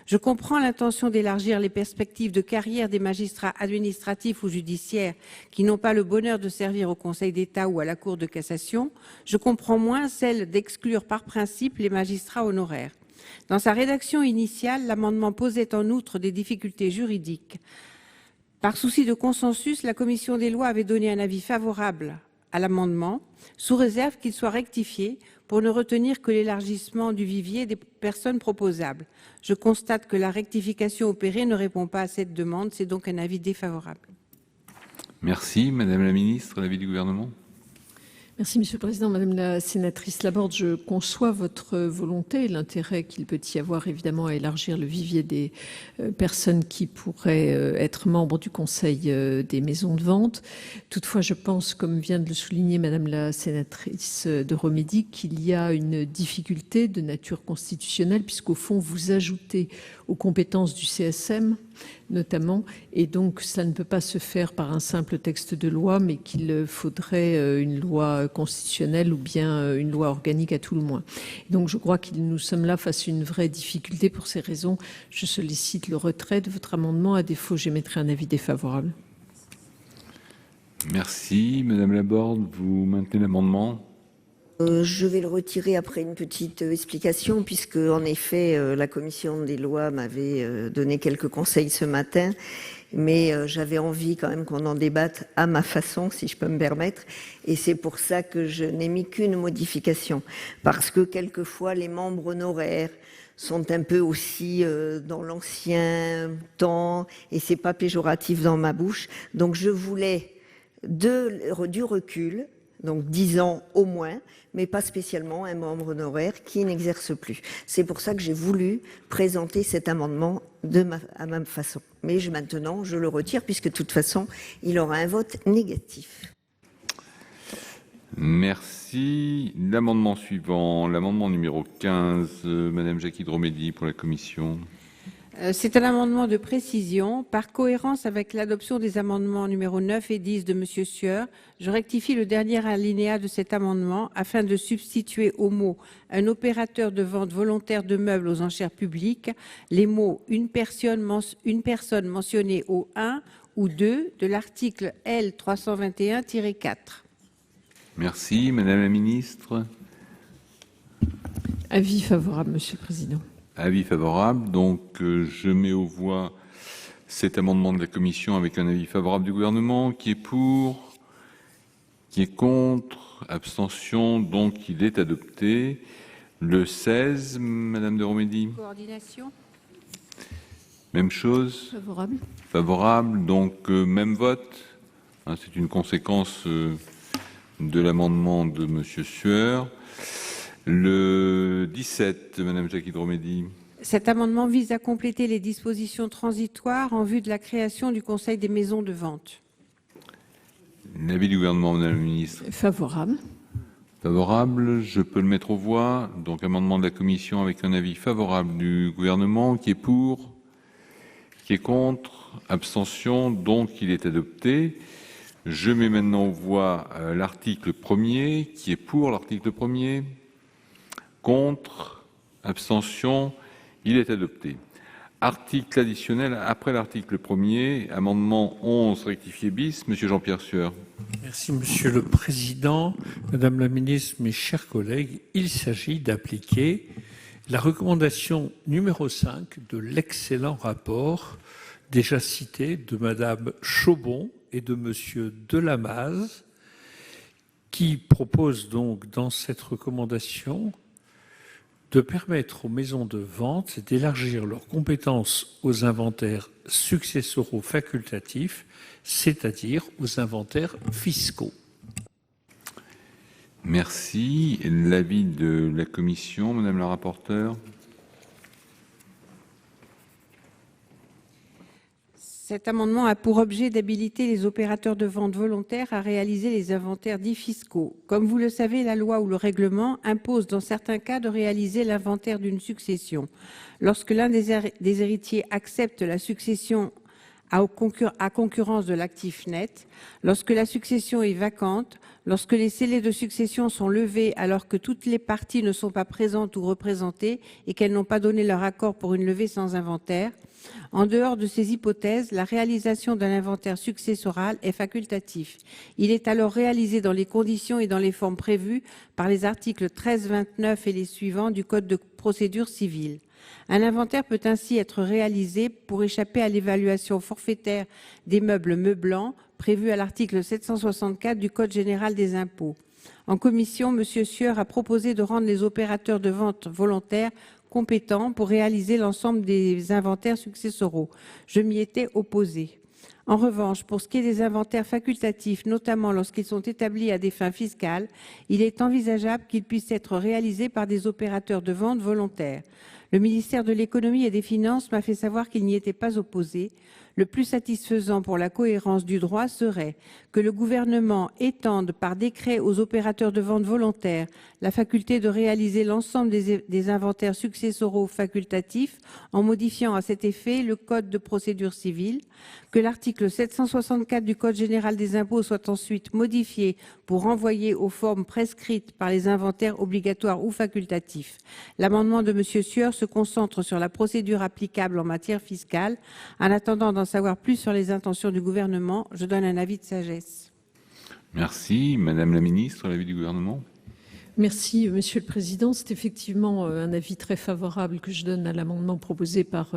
Je comprends l'intention d'élargir les perspectives de carrière des magistrats administratifs ou judiciaires qui n'ont pas le bonheur de servir au Conseil d'État ou à la Cour de cassation. Je comprends moins celle d'exclure par principe les magistrats honoraires. Dans sa rédaction initiale, l'amendement posait en outre des difficultés juridiques. Par souci de consensus, la commission des lois avait donné un avis favorable à l'amendement, sous réserve qu'il soit rectifié pour ne retenir que l'élargissement du vivier des personnes proposables. Je constate que la rectification opérée ne répond pas à cette demande. C'est donc un avis défavorable. Merci. Madame la ministre, l'avis du gouvernement ? Merci, Monsieur le Président. Madame la sénatrice Laborde, je conçois votre volonté et l'intérêt qu'il peut y avoir, évidemment, à élargir le vivier des personnes qui pourraient être membres du Conseil des maisons de vente. Toutefois, je pense, comme vient de le souligner Madame la sénatrice de Romédy, qu'il y a une difficulté de nature constitutionnelle, puisqu'au fond, vous ajoutez aux compétences du CSM, notamment, et donc ça ne peut pas se faire par un simple texte de loi, mais qu'il faudrait une loi constitutionnelle ou bien une loi organique à tout le moins. Donc je crois que nous sommes là face à une vraie difficulté. Pour ces raisons, je sollicite le retrait de votre amendement. À défaut, j'émettrai un avis défavorable. Merci. Madame Laborde, vous maintenez l'amendement ? Je vais le retirer après une petite explication, puisque en effet, la commission des lois m'avait donné quelques conseils ce matin, mais j'avais envie quand même qu'on en débatte à ma façon, si je peux me permettre, et c'est pour ça que je n'ai mis qu'une modification, parce que quelquefois les membres honoraires sont un peu aussi dans l'ancien temps, et c'est pas péjoratif dans ma bouche, donc je voulais du recul, donc 10 ans au moins, mais pas spécialement un membre honoraire qui n'exerce plus. C'est pour ça que j'ai voulu présenter cet amendement à ma façon. Mais maintenant, je le retire, puisque de toute façon, il aura un vote négatif. Merci. L'amendement suivant, l'amendement numéro 15, Madame Jackie de Romédy pour la commission. C'est un amendement de précision. Par cohérence avec l'adoption des amendements numéros 9 et 10 de M. Sueur, je rectifie le dernier alinéa de cet amendement afin de substituer au mot « un opérateur de vente volontaire de meubles aux enchères publiques » les mots « une personne mentionnée au 1 ou 2 de l'article L. 321-4 ». Merci. Madame la ministre. Avis favorable, Monsieur le Président. Avis favorable. Donc, je mets aux voix cet amendement de la Commission avec un avis favorable du Gouvernement. Qui est pour? Qui est contre? Abstention. Donc, il est adopté. Le 16, Madame de Romédy. Coordination. Même chose. Favorable. Favorable. Donc, même vote. Hein, c'est une conséquence de l'amendement de Monsieur Sueur. Le 17, Madame Jackie Dromédy. Cet amendement vise à compléter les dispositions transitoires en vue de la création du Conseil des maisons de vente. L'avis du Gouvernement, Madame la Ministre. Favorable. Favorable. Je peux le mettre aux voix. Donc, amendement de la Commission avec un avis favorable du Gouvernement. Qui est pour? Qui est contre? Abstention. Donc, il est adopté. Je mets maintenant aux voix l'article 1er. Qui est pour l'article 1er? Contre, abstention, il est adopté. Article additionnel après l'article 1er, amendement 11 rectifié bis, Monsieur Jean-Pierre Sueur. Merci Monsieur le Président, Madame la Ministre, mes chers collègues. Il s'agit d'appliquer la recommandation numéro 5 de l'excellent rapport déjà cité de Madame Chaubon et de Monsieur Delamaz, qui propose donc dans cette recommandation de permettre aux maisons de vente d'élargir leurs compétences aux inventaires successoraux facultatifs, c'est-à-dire aux inventaires fiscaux. Merci. L'avis de la Commission, Madame la rapporteure. Cet amendement a pour objet d'habiliter les opérateurs de vente volontaires à réaliser les inventaires dits fiscaux. Comme vous le savez, la loi ou le règlement impose dans certains cas de réaliser l'inventaire d'une succession. Lorsque l'un des héritiers accepte la succession à concurrence de l'actif net, lorsque la succession est vacante, lorsque les scellés de succession sont levés alors que toutes les parties ne sont pas présentes ou représentées et qu'elles n'ont pas donné leur accord pour une levée sans inventaire. En dehors de ces hypothèses, la réalisation d'un inventaire successoral est facultatif. Il est alors réalisé dans les conditions et dans les formes prévues par les articles 13, 29 et les suivants du Code de procédure civile. Un inventaire peut ainsi être réalisé pour échapper à l'évaluation forfaitaire des meubles meublants prévue à l'article 764 du Code général des impôts. En commission, M. Sueur a proposé de rendre les opérateurs de vente volontaires compétents pour réaliser l'ensemble des inventaires successoraux. Je m'y étais opposée. En revanche, pour ce qui est des inventaires facultatifs, notamment lorsqu'ils sont établis à des fins fiscales, il est envisageable qu'ils puissent être réalisés par des opérateurs de vente volontaires. Le ministère de l'Économie et des Finances m'a fait savoir qu'il n'y était pas opposé. Le plus satisfaisant pour la cohérence du droit serait que le gouvernement étende par décret aux opérateurs de vente volontaire la faculté de réaliser l'ensemble des inventaires successoraux facultatifs en modifiant à cet effet le Code de procédure civile, que l'article 764 du Code général des impôts soit ensuite modifié pour renvoyer aux formes prescrites par les inventaires obligatoires ou facultatifs. L'amendement de M. Sueur se concentre sur la procédure applicable en matière fiscale. En attendant d'en savoir plus sur les intentions du gouvernement, je donne un avis de sagesse. Merci. Madame la Ministre, l'avis du Gouvernement. Merci, Monsieur le Président. C'est effectivement un avis très favorable que je donne à l'amendement proposé par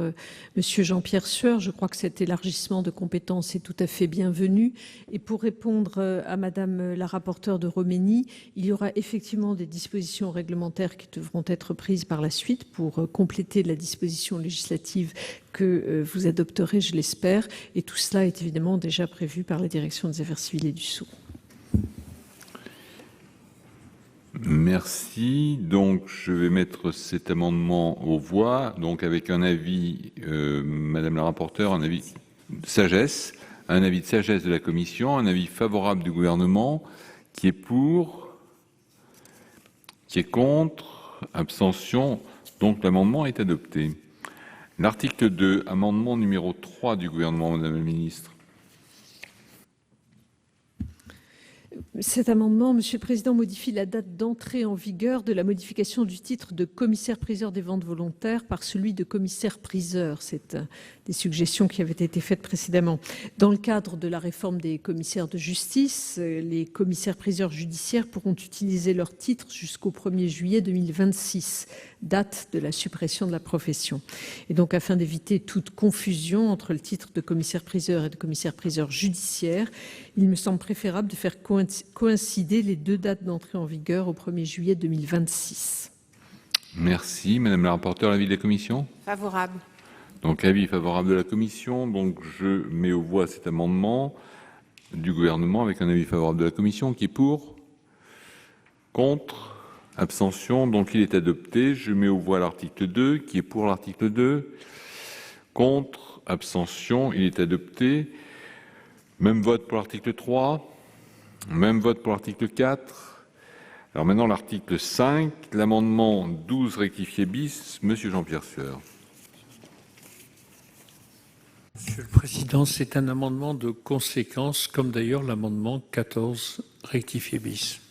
Monsieur Jean-Pierre Sueur. Je crois que cet élargissement de compétences est tout à fait bienvenu. Et pour répondre à Madame la rapporteure de Roménie, il y aura effectivement des dispositions réglementaires qui devront être prises par la suite pour compléter la disposition législative que vous adopterez, je l'espère. Et tout cela est évidemment déjà prévu par la Direction des affaires civiles et du Sceau. Merci. Donc, je vais mettre cet amendement aux voix. Donc, avec un avis, Madame la rapporteure, un avis de sagesse, un avis de sagesse de la Commission, un avis favorable du Gouvernement. Qui est pour? Qui est contre? Abstention. Donc, l'amendement est adopté. L'article 2, amendement numéro 3 du gouvernement, Madame la Ministre. Cet amendement, Monsieur le Président, modifie la date d'entrée en vigueur de la modification du titre de commissaire-priseur des ventes volontaires par celui de commissaire-priseur. C'est des suggestions qui avaient été faites précédemment. Dans le cadre de la réforme des commissaires de justice, les commissaires-priseurs judiciaires pourront utiliser leur titre jusqu'au 1er juillet 2026, date de la suppression de la profession. Et donc, afin d'éviter toute confusion entre le titre de commissaire-priseur et de commissaire-priseur judiciaire, il me semble préférable de faire coïncider les deux dates d'entrée en vigueur au 1er juillet 2026. Merci. Madame la rapporteure, l'avis de la commission ? Favorable. Donc, avis favorable de la commission. Donc, je mets aux voix cet amendement du gouvernement avec un avis favorable de la commission. Qui est pour ? Contre ? Abstention. Donc, il est adopté. Je mets aux voix l'article 2. Qui est pour l'article 2 ? Contre ? Abstention. Il est adopté. Même vote pour l'article 3. Même vote pour l'article 4. Alors maintenant, l'article 5, l'amendement 12 rectifié bis, Monsieur Jean-Pierre Sueur. Monsieur le Président, c'est un amendement de conséquence, comme d'ailleurs l'amendement 14 rectifié bis.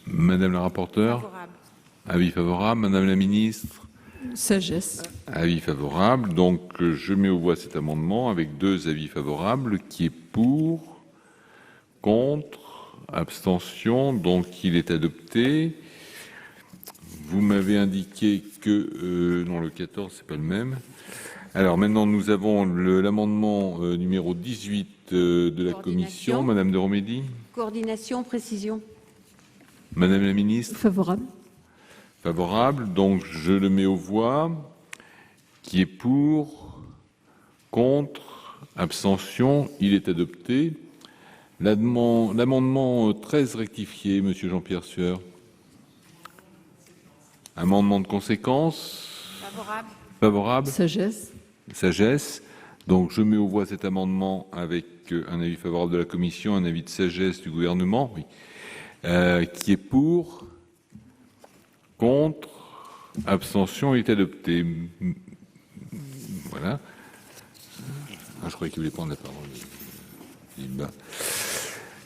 Madame la rapporteure. Favorable. Avis favorable. Madame la ministre. Sagesse. Avis favorable. Donc, je mets aux voix cet amendement avec deux avis favorables. Qui est pour ? Contre ? Abstention. Donc, il est adopté. Vous m'avez indiqué que... non, le 14, c'est pas le même. Alors, maintenant, nous avons l'amendement numéro 18 de la commission. Madame de Romédy. Coordination, précision. Madame la ministre. Favorable. Favorable. Donc, je le mets aux voix. Qui est pour ? Contre ? Abstention. Il est adopté. L'amendement 13 rectifié, Monsieur Jean-Pierre Sueur. Amendement de conséquence. Favorable. Favorable. Sagesse. Sagesse. Donc, je mets aux voix cet amendement avec un avis favorable de la commission, un avis de sagesse du gouvernement. Oui. Qui est pour ? Contre ? Abstention. Il est adopté. Voilà. Ah, je croyais qu'il voulait prendre la parole.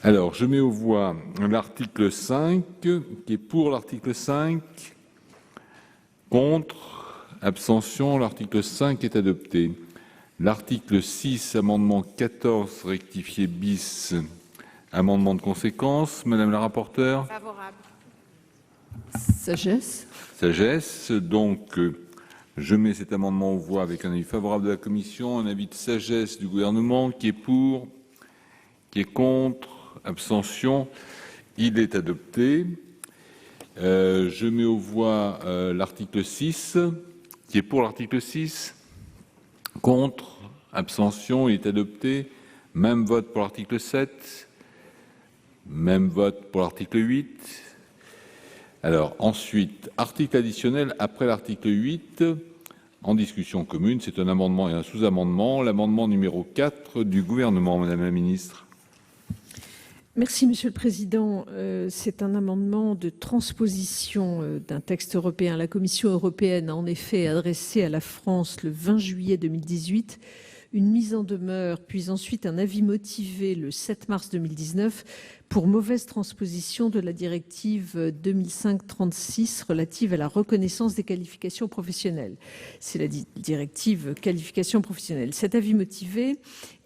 Alors, je mets aux voix l'article 5, qui est pour l'article 5, contre, abstention, l'article 5 est adopté. L'article 6, amendement 14, rectifié bis, amendement de conséquence. Madame la rapporteure ? Favorable. Sagesse. Sagesse. Donc, je mets cet amendement aux voix avec un avis favorable de la commission, un avis de sagesse du gouvernement. Qui est pour ? Qui est contre ? Abstention. Il est adopté. Je mets aux voix l'article 6. Qui est pour l'article 6 ? Contre ? Abstention. Il est adopté. Même vote pour l'article 7. Même vote pour l'article 8. Alors, ensuite, article additionnel après l'article 8. En discussion commune, c'est un amendement et un sous-amendement. L'amendement numéro 4 du gouvernement, Madame la ministre. Merci, Monsieur le Président. C'est un amendement de transposition d'un texte européen. La Commission européenne a en effet adressé à la France le 20 juillet 2018 une mise en demeure, puis ensuite un avis motivé le 7 mars 2019 pour mauvaise transposition de la directive 2005/36 relative à la reconnaissance des qualifications professionnelles. C'est la directive qualification professionnelle. Cet avis motivé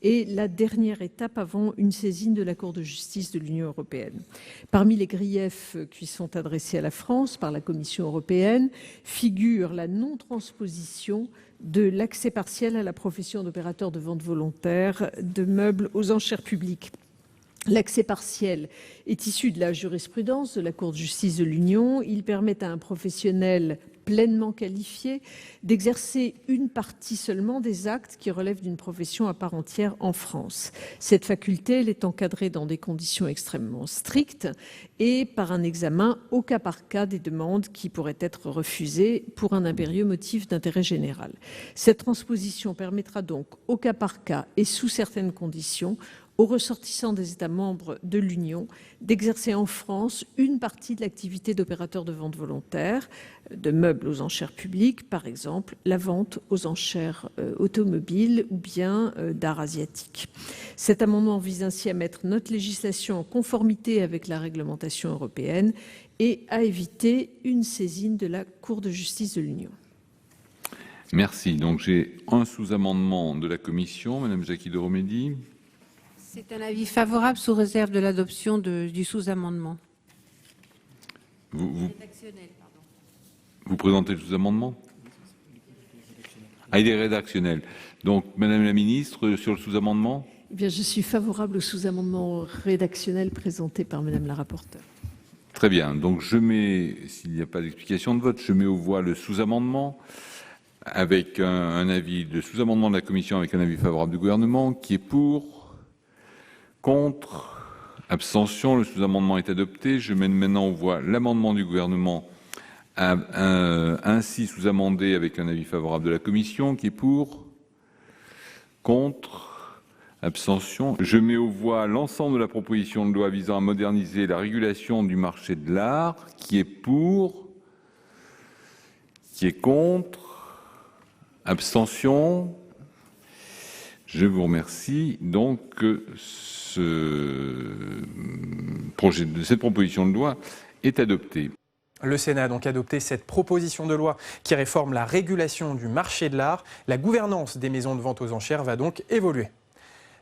est la dernière étape avant une saisine de la Cour de justice de l'Union européenne. Parmi les griefs qui sont adressés à la France par la Commission européenne figure la non-transposition de l'accès partiel à la profession d'opérateur de vente volontaire de meubles aux enchères publiques. L'accès partiel est issu de la jurisprudence de la Cour de justice de l'Union. Il permet à un professionnel pleinement qualifié d'exercer une partie seulement des actes qui relèvent d'une profession à part entière en France. Cette faculté, elle est encadrée dans des conditions extrêmement strictes et par un examen au cas par cas des demandes qui pourraient être refusées pour un impérieux motif d'intérêt général. Cette transposition permettra donc au cas par cas et sous certaines conditions aux ressortissants des États membres de l'Union d'exercer en France une partie de l'activité d'opérateur de vente volontaire de meubles aux enchères publiques, par exemple la vente aux enchères automobiles ou bien d'art asiatique. Cet amendement vise ainsi à mettre notre législation en conformité avec la réglementation européenne et à éviter une saisine de la Cour de justice de l'Union. Merci. Donc j'ai un sous-amendement de la Commission, Madame Jackie de Romédy. C'est un avis favorable sous réserve de l'adoption du sous-amendement. Vous présentez le sous-amendement? Ah, il est rédactionnel. Donc, Madame la Ministre, sur le sous-amendement? Eh bien, je suis favorable au sous-amendement rédactionnel présenté par Madame la rapporteure. Très bien. Donc, je mets, s'il n'y a pas d'explication de vote, je mets aux voix le sous-amendement avec un avis de sous-amendement de la Commission avec un avis favorable du Gouvernement. Qui est pour? Contre? Abstention? Le sous-amendement est adopté. Je mets maintenant aux voix l'amendement du Gouvernement ainsi sous-amendé avec un avis favorable de la Commission. Qui est pour? Contre? Abstention? Je mets aux voix l'ensemble de la proposition de loi visant à moderniser la régulation du marché de l'art. Qui est pour? Qui est contre? Abstention? Je vous remercie. Donc, cette proposition de loi est adoptée. Le Sénat a donc adopté cette proposition de loi qui réforme la régulation du marché de l'art. La gouvernance des maisons de vente aux enchères va donc évoluer.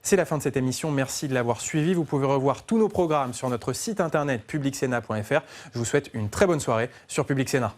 C'est la fin de cette émission. Merci de l'avoir suivi. Vous pouvez revoir tous nos programmes sur notre site internet publicsénat.fr. Je vous souhaite une très bonne soirée sur Public Sénat.